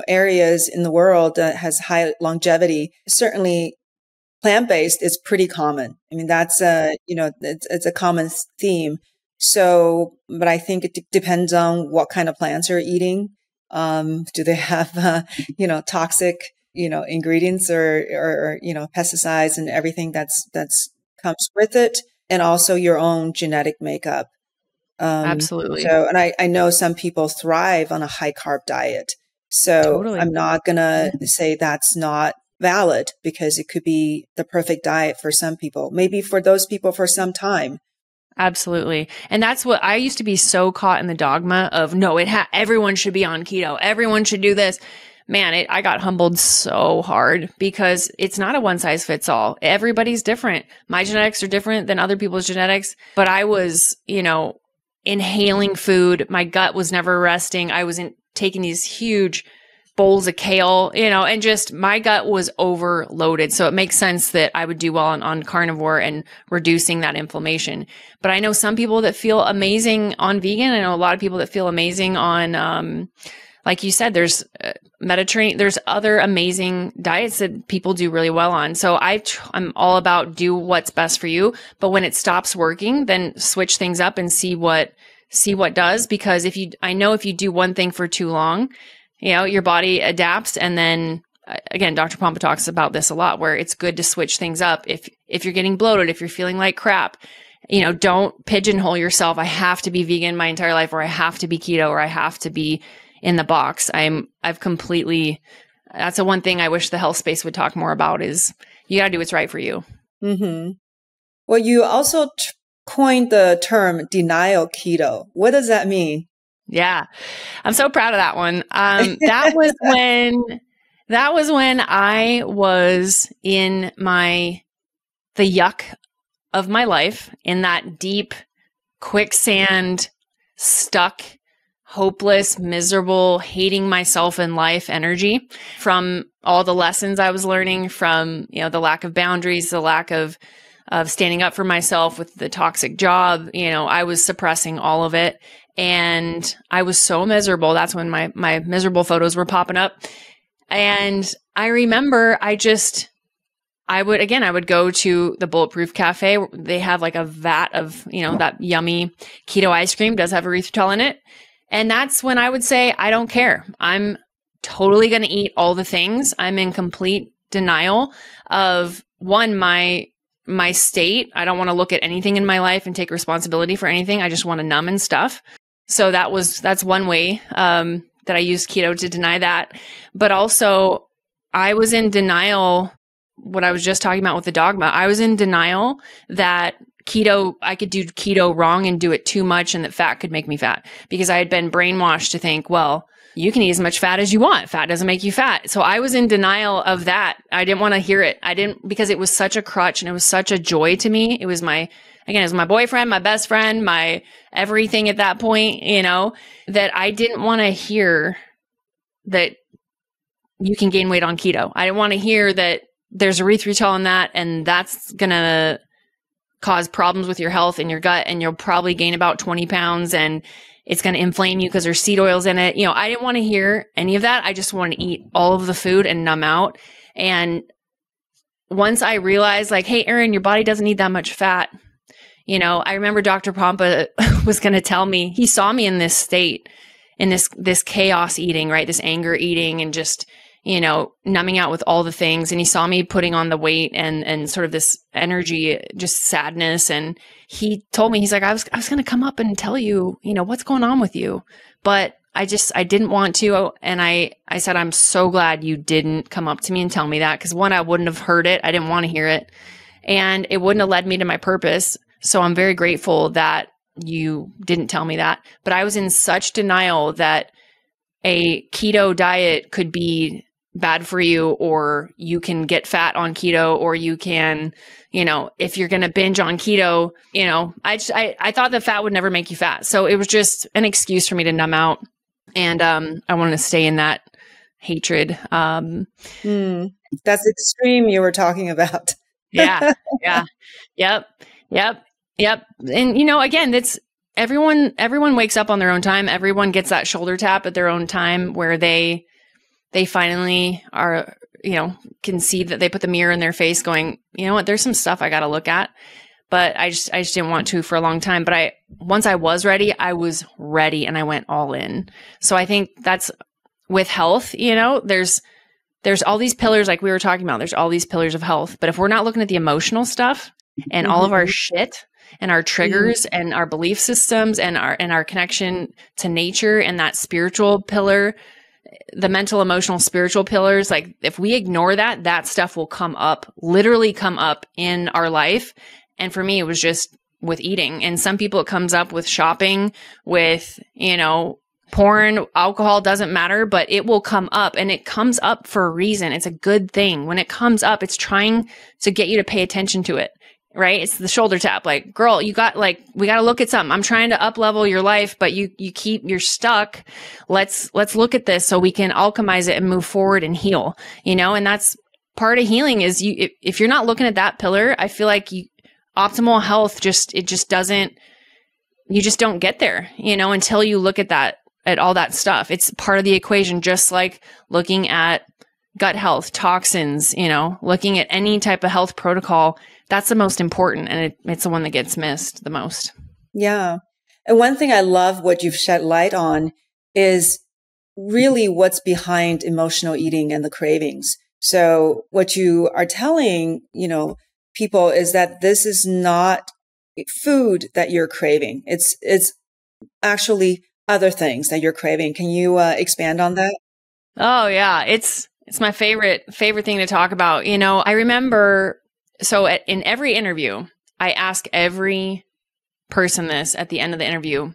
areas in the world that has high longevity, certainly plant-based is pretty common. I mean, that's it's a common theme. So, but I think it depends on what kind of plants you're eating. Do they have, toxic, ingredients or pesticides and everything that's comes with it, and also your own genetic makeup. Absolutely. So, and I know some people thrive on a high carb diet. So totally. I'm not going to say that's not valid, because it could be the perfect diet for some people, maybe for those people for some time. Absolutely. And that's what I used to be so caught in the dogma of, no, everyone should be on keto. Everyone should do this. Man, I got humbled so hard, because it's not a one size fits all. Everybody's different. My genetics are different than other people's genetics, but I was, inhaling food. My gut was never resting. I was taking these huge bowls of kale, and just my gut was overloaded. So it makes sense that I would do well on carnivore and reducing that inflammation. But I know some people that feel amazing on vegan. I know a lot of people that feel amazing on, like you said, there's Mediterranean, there's other amazing diets that people do really well on. So I'm all about do what's best for you. But when it stops working, then switch things up and see what does. Because I know if you do one thing for too long, your body adapts. And then again, Dr. Pompa talks about this a lot, where it's good to switch things up. If you're getting bloated, if you're feeling like crap, don't pigeonhole yourself. I have to be vegan my entire life, or I have to be keto, or I have to be in the box. That's the one thing I wish the health space would talk more about, is you got to do what's right for you. Mm-hmm. Well, you also coined the term denial keto. What does that mean? Yeah. I'm so proud of that one. That was when I was in the yuck of my life, in that deep quicksand, stuck, hopeless, miserable, hating myself and life energy, from all the lessons I was learning from, the lack of boundaries, the lack of standing up for myself with the toxic job. I was suppressing all of it, and I was so miserable. That's when my miserable photos were popping up. And I remember I would go to the Bulletproof Cafe. They have like a vat of, that yummy keto ice cream, does have erythritol in it. And that's when I would say, I don't care. I'm totally going to eat all the things. I'm in complete denial of, one, my state. I don't want to look at anything in my life and take responsibility for anything. I just want to numb and stuff. So that's one way that I used keto to deny that. But also, I was in denial, what I was just talking about with the dogma. I was in denial that I could do keto wrong and do it too much, and that fat could make me fat, because I had been brainwashed to think, well, you can eat as much fat as you want. Fat doesn't make you fat. So I was in denial of that. I didn't want to hear it. Because it was such a crutch and it was such a joy to me. It was my boyfriend, my best friend, my everything at that point, that I didn't want to hear that you can gain weight on keto. I didn't want to hear that there's erythritol in that, and that's going to cause problems with your health and your gut, and you'll probably gain about 20 pounds. And, it's going to inflame you because there's seed oils in it. I didn't want to hear any of that. I just wanted to eat all of the food and numb out. And once I realized like, hey, Errin, your body doesn't need that much fat. I remember Dr. Pompa was going to tell me, he saw me in this state, in this chaos eating, right? This anger eating and just, numbing out with all the things. And he saw me putting on the weight and sort of this energy, just sadness. And he told me, he's like, I was going to come up and tell you, what's going on with you. But I didn't want to. And I said, I'm so glad you didn't come up to me and tell me that. Cause one, I wouldn't have heard it. I didn't want to hear it. And it wouldn't have led me to my purpose. So I'm very grateful that you didn't tell me that. But I was in such denial that a keto diet could be bad for you, or you can get fat on keto, or you can, if you're going to binge on keto, I thought that fat would never make you fat. So it was just an excuse for me to numb out. And I wanted to stay in that hatred. That's extreme you were talking about. Yeah. Yep. And again, that's everyone wakes up on their own time. Everyone gets that shoulder tap at their own time where they finally are, can see that they put the mirror in their face going, you know what, there's some stuff I got to look at. But I just didn't want to for a long time. But once I was ready and I went all in. So I think that's with health, there's all these pillars like we were talking about. There's all these pillars of health. But if we're not looking at the emotional stuff and all of our shit and our triggers and our belief systems and our connection to nature and that spiritual pillar, the mental, emotional, spiritual pillars, like if we ignore that stuff will literally come up in our life. And for me, it was just with eating. And some people, it comes up with shopping, with, porn, alcohol, doesn't matter, but it will come up, and it comes up for a reason. It's a good thing. When it comes up, it's trying to get you to pay attention to it, right? It's the shoulder tap. Like, girl, we got to look at something. I'm trying to up level your life, but you're stuck. Let's look at this so we can alchemize it and move forward and heal, and that's part of healing is if you're not looking at that pillar, I feel like optimal health you just don't get there, until you look at all that stuff. It's part of the equation, just like looking at gut health, toxins, looking at any type of health protocol. That's the most important. And it's the one that gets missed the most. Yeah. And one thing I love what you've shed light on is really what's behind emotional eating and the cravings. So what you are telling, people is that this is not food that you're craving. It's actually other things that you're craving. Can you expand on that? Oh yeah. It's my favorite thing to talk about. I remember, in every interview, I ask every person this at the end of the interview.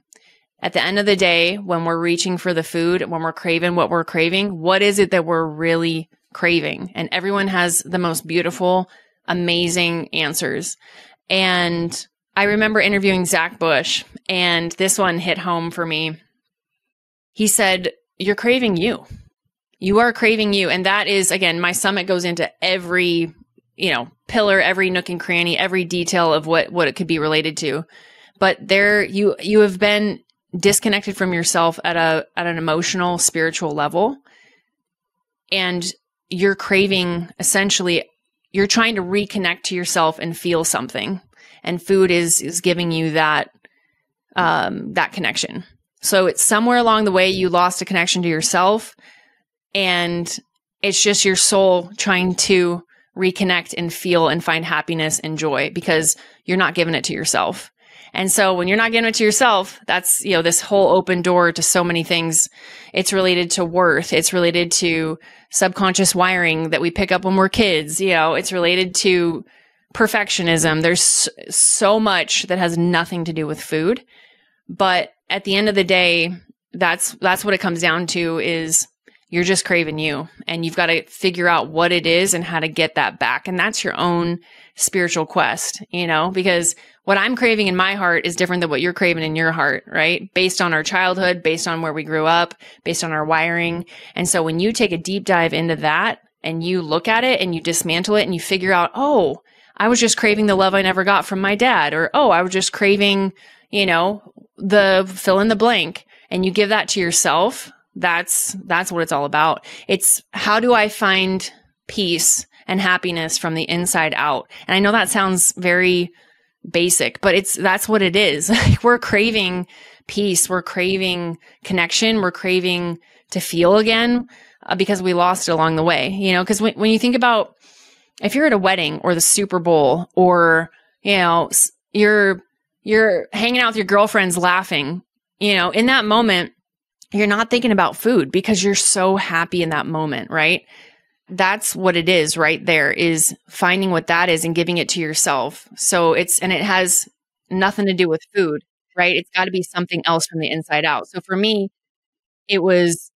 At the end of the day, when we're reaching for the food, when we're craving what we're craving, what is it that we're really craving? And everyone has the most beautiful, amazing answers. And I remember interviewing Zach Bush, and this one hit home for me. He said, you're craving you. You are craving you. And that is, again, my summit goes into every, pillar, every nook and cranny, every detail of what it could be related to. But there, you have been disconnected from yourself at an emotional, spiritual level. And you're craving, essentially, you're trying to reconnect to yourself and feel something. And food is giving you that connection. So it's somewhere along the way you lost a connection to yourself, and it's just your soul trying to reconnect and feel and find happiness and joy because you're not giving it to yourself. And so when you're not giving it to yourself, that's, this whole open door to so many things. It's related to worth. It's related to subconscious wiring that we pick up when we're kids. It's related to perfectionism. There's so much that has nothing to do with food. But at the end of the day, that's what it comes down to is you're just craving you, and you've got to figure out what it is and how to get that back. And that's your own spiritual quest, because what I'm craving in my heart is different than what you're craving in your heart, right? Based on our childhood, based on where we grew up, based on our wiring. And so when you take a deep dive into that and you look at it and you dismantle it and you figure out, I was just craving the love I never got from my dad, or, I was just craving, the fill in the blank and you give that to yourself, that's what it's all about. It's how do I find peace and happiness from the inside out? And I know that sounds very basic, but that's what it is. We're craving peace. We're craving connection. We're craving to feel again because we lost it along the way, because when you think about if you're at a wedding or the Super Bowl or, you're hanging out with your girlfriends laughing, in that moment, you're not thinking about food because you're so happy in that moment, right? That's what it is right there, is finding what that is and giving it to yourself. So it has nothing to do with food, right? It's got to be something else from the inside out. So for me, it was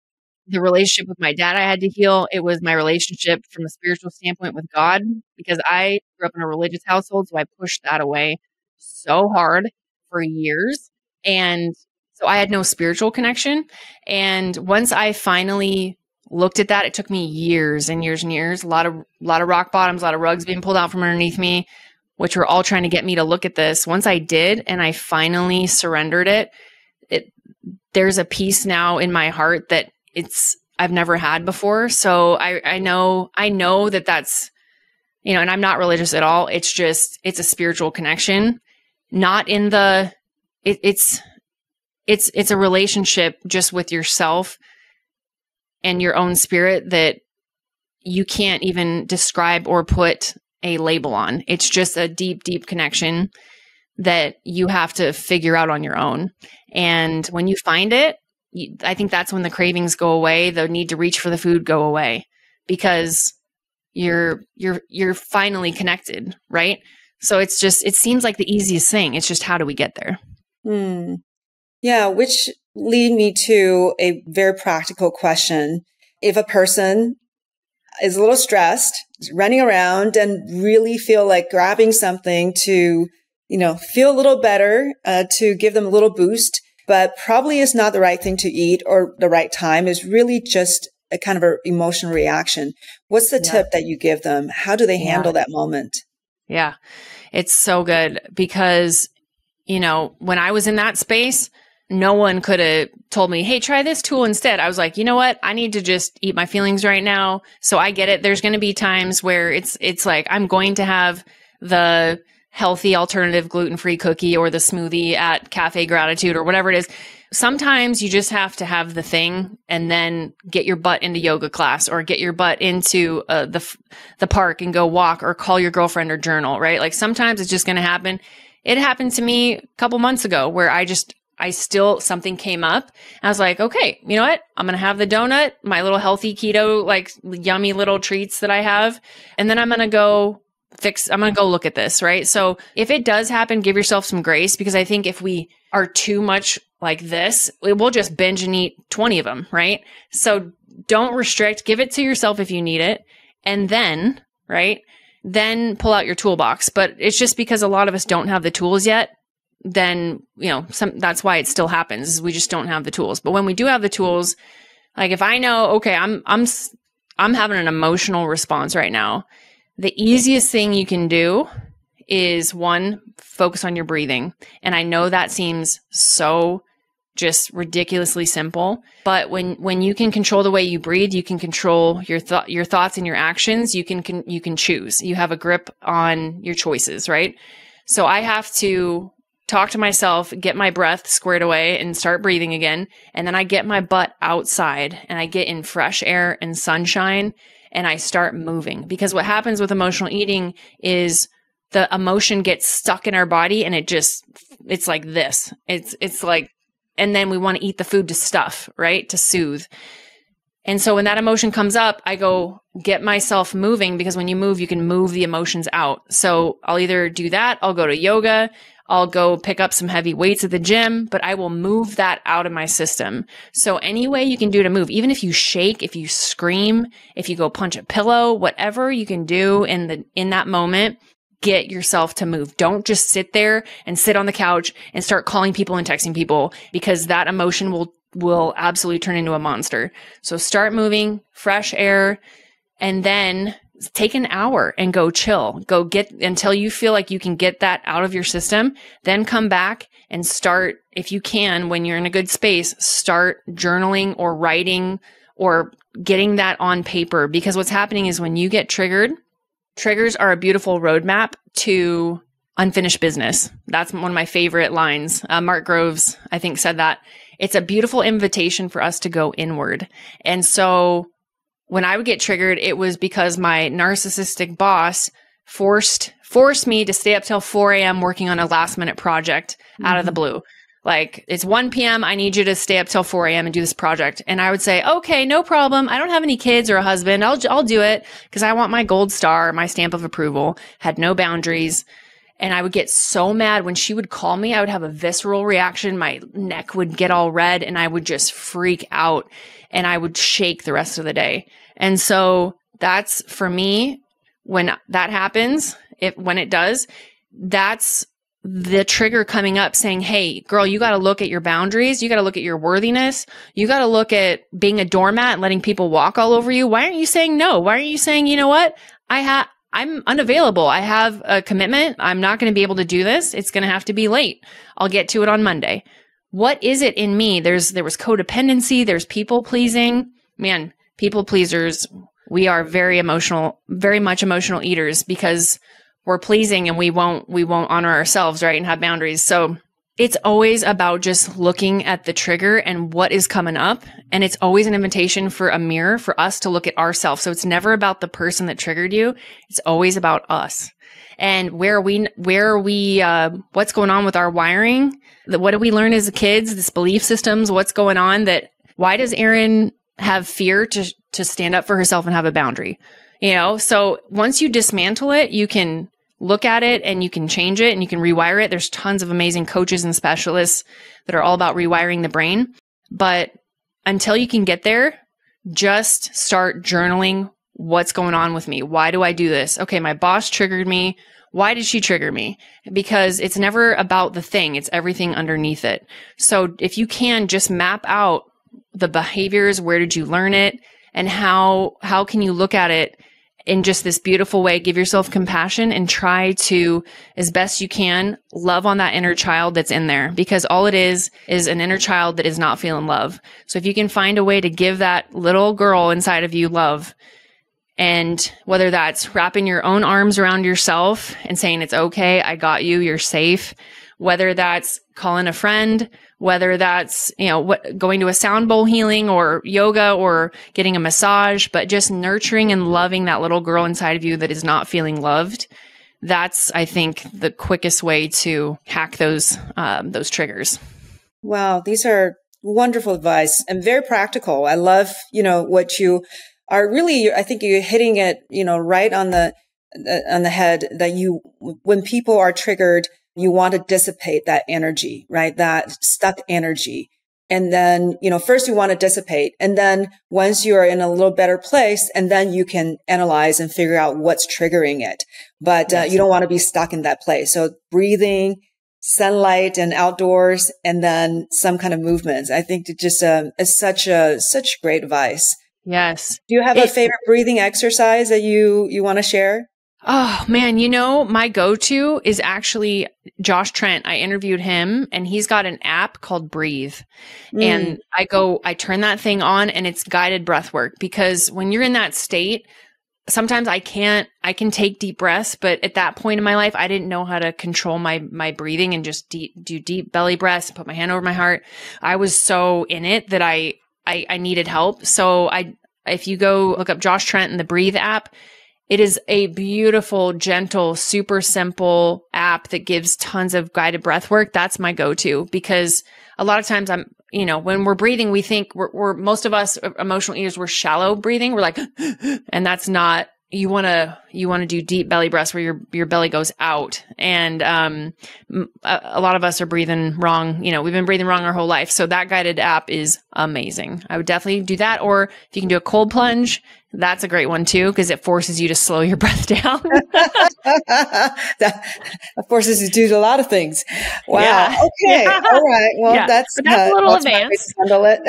the relationship with my dad I had to heal. It was my relationship from a spiritual standpoint with God, because I grew up in a religious household. So I pushed that away so hard for years. And so I had no spiritual connection. And once I finally looked at that, it took me years and years and years, a lot of rock bottoms, a lot of rugs being pulled out from underneath me, which were all trying to get me to look at this. Once I did, and I finally surrendered it, there's a peace now in my heart that I've never had before. So I know that that's, and I'm not religious at all. It's a spiritual connection, not in it's a relationship just with yourself and your own spirit that you can't even describe or put a label on. It's just a deep, deep connection that you have to figure out on your own. And when you find it, I think that's when the cravings go away, the need to reach for the food go away, because you're finally connected, right? So it seems like the easiest thing. It's just, how do we get there? Yeah, which lead me to a very practical question. If a person is a little stressed, running around and really feel like grabbing something to, feel a little better, to give them a little boost, but probably is not the right thing to eat or the right time, is really just a kind of an emotional reaction. What's the tip that you give them? How do they handle that moment? Yeah, it's so good because, when I was in that space, no one could have told me, hey, try this tool instead. I was like, you know what? I need to just eat my feelings right now. So I get it. There's going to be times where it's like, I'm going to have the healthy alternative gluten-free cookie or the smoothie at Cafe Gratitude or whatever it is. Sometimes you just have to have the thing and then get your butt into yoga class or get your butt into the park and go walk or call your girlfriend or journal, right? Like sometimes it's just going to happen. It happened to me a couple months ago where something came up. I was like, okay, you know what? I'm going to have the donut, my little healthy keto, like yummy little treats that I have. And then I'm going to go look at this, right? So if it does happen, give yourself some grace, because I think if we are too much like this, we'll just binge and eat 20 of them, right? So don't restrict, give it to yourself if you need it. And then, right? Then pull out your toolbox. But it's just because a lot of us don't have the tools yet. Then, that's why it still happens, is we just don't have the tools. But when we do have the tools, like if I know, okay, I'm having an emotional response right now, the easiest thing you can do is, one, focus on your breathing. And I know that seems so just ridiculously simple, but when you can control the way you breathe, you can control your thoughts and your actions. You can choose. You have a grip on your choices, right? So I have to talk to myself, get my breath squared away and start breathing again. And then I get my butt outside and I get in fresh air and sunshine and I start moving. Because what happens with emotional eating is the emotion gets stuck in our body and it's like this. It's like, and then we want to eat the food to stuff, right? To soothe. And so when that emotion comes up, I go get myself moving, because when you move, you can move the emotions out. So I'll either do that, I'll go to yoga, I'll go pick up some heavy weights at the gym, but I will move that out of my system. So any way you can do to move, even if you shake, if you scream, if you go punch a pillow, whatever you can do in that moment, get yourself to move. Don't just sit there and sit on the couch and start calling people and texting people, because that emotion will absolutely turn into a monster. So start moving, fresh air, and then take an hour and go chill. Go get until you feel like you can get that out of your system. Then come back and start, if you can, when you're in a good space, start journaling or writing or getting that on paper. Because what's happening is when you get triggered, triggers are a beautiful roadmap to unfinished business. That's one of my favorite lines. Mark Groves, I think, said that. It's a beautiful invitation for us to go inward. And so when I would get triggered, it was because my narcissistic boss forced me to stay up till 4 a.m. working on a last minute project out of the blue. Like, it's 1 p.m. I need you to stay up till 4 a.m. and do this project. And I would say, okay, no problem. I don't have any kids or a husband. I'll do it because I want my gold star, my stamp of approval. Had no boundaries. And I would get so mad when she would call me. I would have a visceral reaction. My neck would get all red and I would just freak out and I would shake the rest of the day. And so that's, for me, when that happens, when it does, that's the trigger coming up saying, hey, girl, you got to look at your boundaries. You got to look at your worthiness. You got to look at being a doormat and letting people walk all over you. Why aren't you saying no? Why aren't you saying, you know what? I'm unavailable. I have a commitment. I'm not going to be able to do this. It's going to have to be late. I'll get to it on Monday. What is it in me? There was codependency. There's people pleasing. Man, people pleasers. We are very much emotional eaters because we're pleasing and we won't honor ourselves, right? And have boundaries. So it's always about just looking at the trigger and what is coming up. And it's always an invitation for a mirror for us to look at ourselves. So it's never about the person that triggered you. It's always about us and where we, what's going on with our wiring. What did we learn as kids? This belief systems, what's going on why does Errin have fear to stand up for herself and have a boundary? So once you dismantle it, you can look at it and you can change it and you can rewire it. There's tons of amazing coaches and specialists that are all about rewiring the brain. But until you can get there, just start journaling what's going on with me. Why do I do this? Okay, my boss triggered me. Why did she trigger me? Because it's never about the thing. It's everything underneath it. So if you can just map out the behaviors, where did you learn it? And how can you look at it in just this beautiful way, give yourself compassion and try to, as best you can, love on that inner child that's in there, because all it is an inner child that is not feeling love. So if you can find a way to give that little girl inside of you love, and whether that's wrapping your own arms around yourself and saying, it's okay, I got you, you're safe, whether that's calling a friend, whether that's, going to a sound bowl healing or yoga or getting a massage, but just nurturing and loving that little girl inside of you that is not feeling loved. That's, I think, the quickest way to hack those triggers. Wow. These are wonderful advice and very practical. I love, what you are really, I think you're hitting it, right on the head that when people are triggered, you want to dissipate that energy, right? That stuck energy. And then, first you want to dissipate. And then once you're in a little better place, and then you can analyze and figure out what's triggering it. But you don't want to be stuck in that place. So breathing, sunlight and outdoors, and then some kind of movements. I think it just is such great advice. Yes. Do you have a favorite breathing exercise that you want to share? Oh man, my go-to is actually Josh Trent. I interviewed him and he's got an app called Breathe. And I turn that thing on and it's guided breath work, because when you're in that state, sometimes I can take deep breaths, but at that point in my life, I didn't know how to control my breathing and just do deep belly breaths, put my hand over my heart. I was so in it that I needed help. So if you go look up Josh Trent and the Breathe app, it is a beautiful, gentle, super simple app that gives tons of guided breath work. That's my go-to, because a lot of times when we're breathing, we think we're most of us emotional eaters, we're shallow breathing. We're like, and that's not, you want to do deep belly breaths where your belly goes out. And, a lot of us are breathing wrong. We've been breathing wrong our whole life. So that guided app is amazing. I would definitely do that. Or if you can do a cold plunge, that's a great one too, because it forces you to slow your breath down. That forces you to do a lot of things. Wow. Yeah. Okay. Yeah. All right. Well, that's a little advanced. Handle it.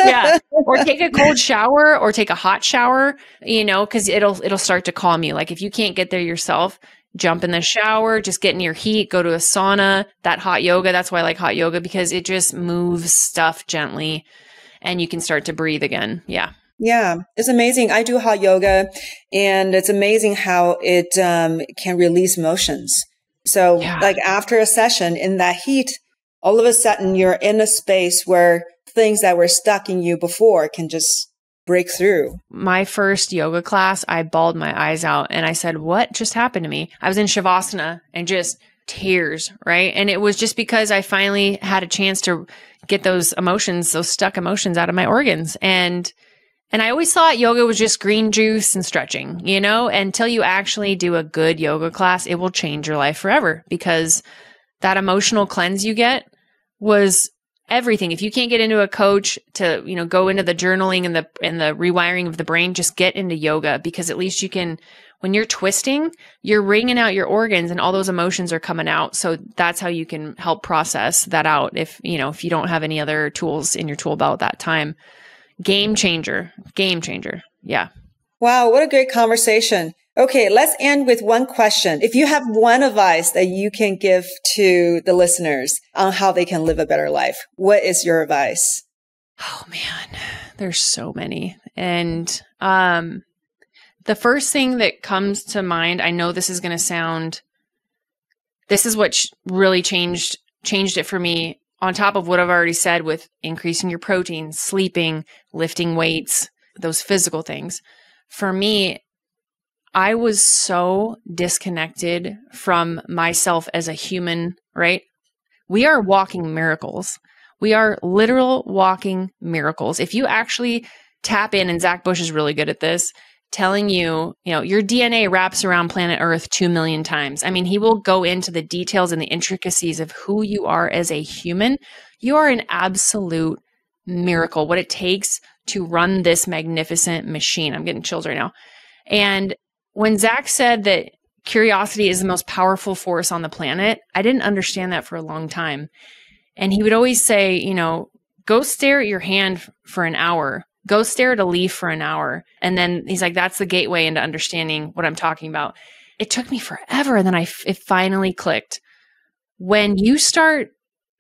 Yeah. Or take a cold shower or take a hot shower, because it'll start to calm you. Like if you can't get there yourself, jump in the shower, just get in your heat, go to a sauna, that hot yoga. That's why I like hot yoga, because it just moves stuff gently and you can start to breathe again. Yeah. Yeah, it's amazing. I do hot yoga, and it's amazing how it can release emotions. So like after a session in that heat, all of a sudden you're in a space where things that were stuck in you before can just break through. My first yoga class, I bawled my eyes out and I said, what just happened to me? I was in Shavasana and just tears, right? And it was just because I finally had a chance to get those emotions, those stuck emotions out of my organs. And I always thought yoga was just green juice and stretching, you know, until you actually do a good yoga class, it will change your life forever, because that emotional cleanse you get was everything. If you can't get into a coach to, you know, go into the journaling and the rewiring of the brain, just get into yoga, because at least you can, when you're twisting, you're wringing out your organs and all those emotions are coming out. So that's how you can help process that out. If you don't have any other tools in your tool belt at that time. Game changer. Yeah. Wow. What a great conversation. Okay. Let's end with one question. If you have one advice that you can give to the listeners on how they can live a better life, what is your advice? Oh man, there's so many. And, the first thing that comes to mind, I know this is going to sound, this is what really changed it for me, on top of what I've already said with increasing your protein, sleeping, lifting weights, those physical things. For me, I was so disconnected from myself as a human, right? We are walking miracles. We are literal walking miracles. If you actually tap in, and Zach Bush is really good at this, telling you, your DNA wraps around planet Earth 2 million times. I mean, he will go into the details and the intricacies of who you are as a human. You are an absolute miracle, what it takes to run this magnificent machine. I'm getting chills right now. And when Zach said that curiosity is the most powerful force on the planet, I didn't understand that for a long time. And he would always say, go stare at your hand for an hour. Go stare at a leaf for an hour. And then he's like, that's the gateway into understanding what I'm talking about. It took me forever. And then it finally clicked. When you start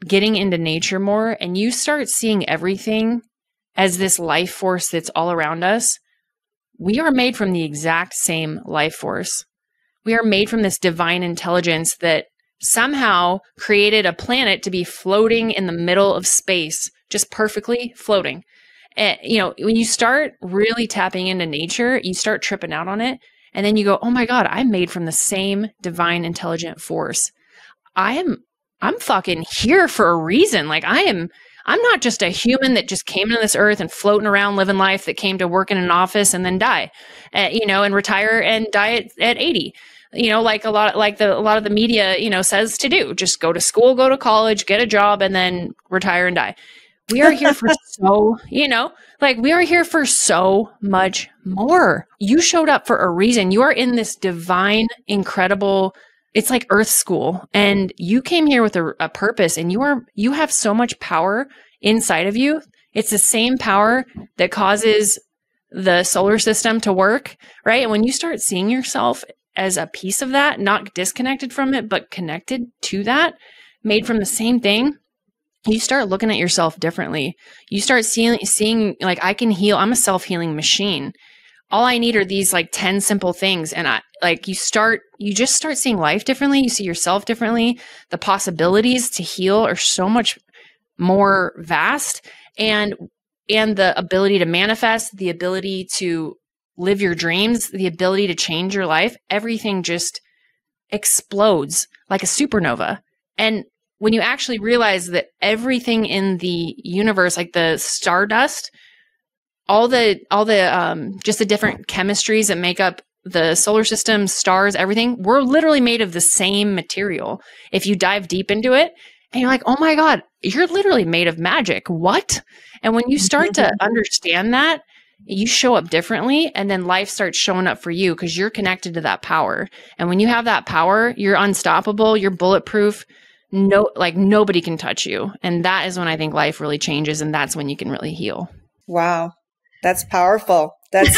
getting into nature more and you start seeing everything as this life force that's all around us, we are made from the exact same life force. We are made from this divine intelligence that somehow created a planet to be floating in the middle of space, just perfectly floating. And, when you start really tapping into nature, you start tripping out on it. And then you go, oh my God, I'm made from the same divine intelligent force. I'm fucking here for a reason. Like I'm not just a human that just came into this earth and floating around living life, that came to work in an office and then die, and retire and die at 80. Like a lot of the media, says to do. Just go to school, go to college, get a job, and then retire and die. We are here for we are here for so much more. You showed up for a reason. You are in this divine, incredible, it's like Earth school, and you came here with a purpose, and you have so much power inside of you. It's the same power that causes the solar system to work, right? And when you start seeing yourself as a piece of that, not disconnected from it, but connected to that, made from the same thing, you start looking at yourself differently. You start seeing like, I can heal. I'm a self-healing machine. All I need are these 10 simple things. And you just start seeing life differently. You see yourself differently. The possibilities to heal are so much more vast, and the ability to manifest, the ability to live your dreams, the ability to change your life, everything just explodes like a supernova. And when you actually realize that everything in the universe, like the stardust, all the just the different chemistries that make up the solar system, stars, everything, we're literally made of the same material. If you dive deep into it and you're like, oh my God, you're literally made of magic. What? And when you start to understand that, you show up differently, and then life starts showing up for you because you're connected to that power. And when you have that power, you're unstoppable, you're bulletproof. Nobody can touch you. And that is when I think life really changes, and that's when you can really heal. Wow. That's powerful. That's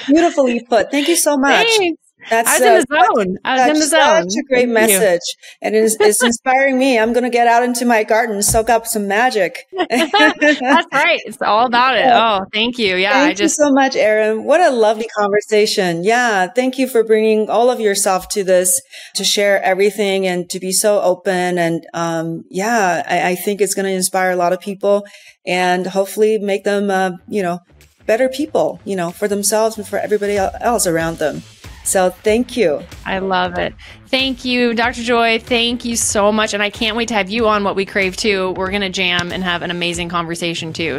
beautifully put. Thank you so much. Thanks. That's I was in the zone. I was in the zone. Such a great message. And it's inspiring me. I'm going to get out into my garden and soak up some magic. That's right. It's all about it. Oh, thank you. Yeah. Thank you so much, Errin. What a lovely conversation. Yeah. Thank you for bringing all of yourself to this, to share everything and to be so open. And, I think it's going to inspire a lot of people and hopefully make them, better people, for themselves and for everybody else around them. So thank you. I love it. Thank you, Dr. Joy. Thank you so much. And I can't wait to have you on What We Crave too. We're going to jam and have an amazing conversation too.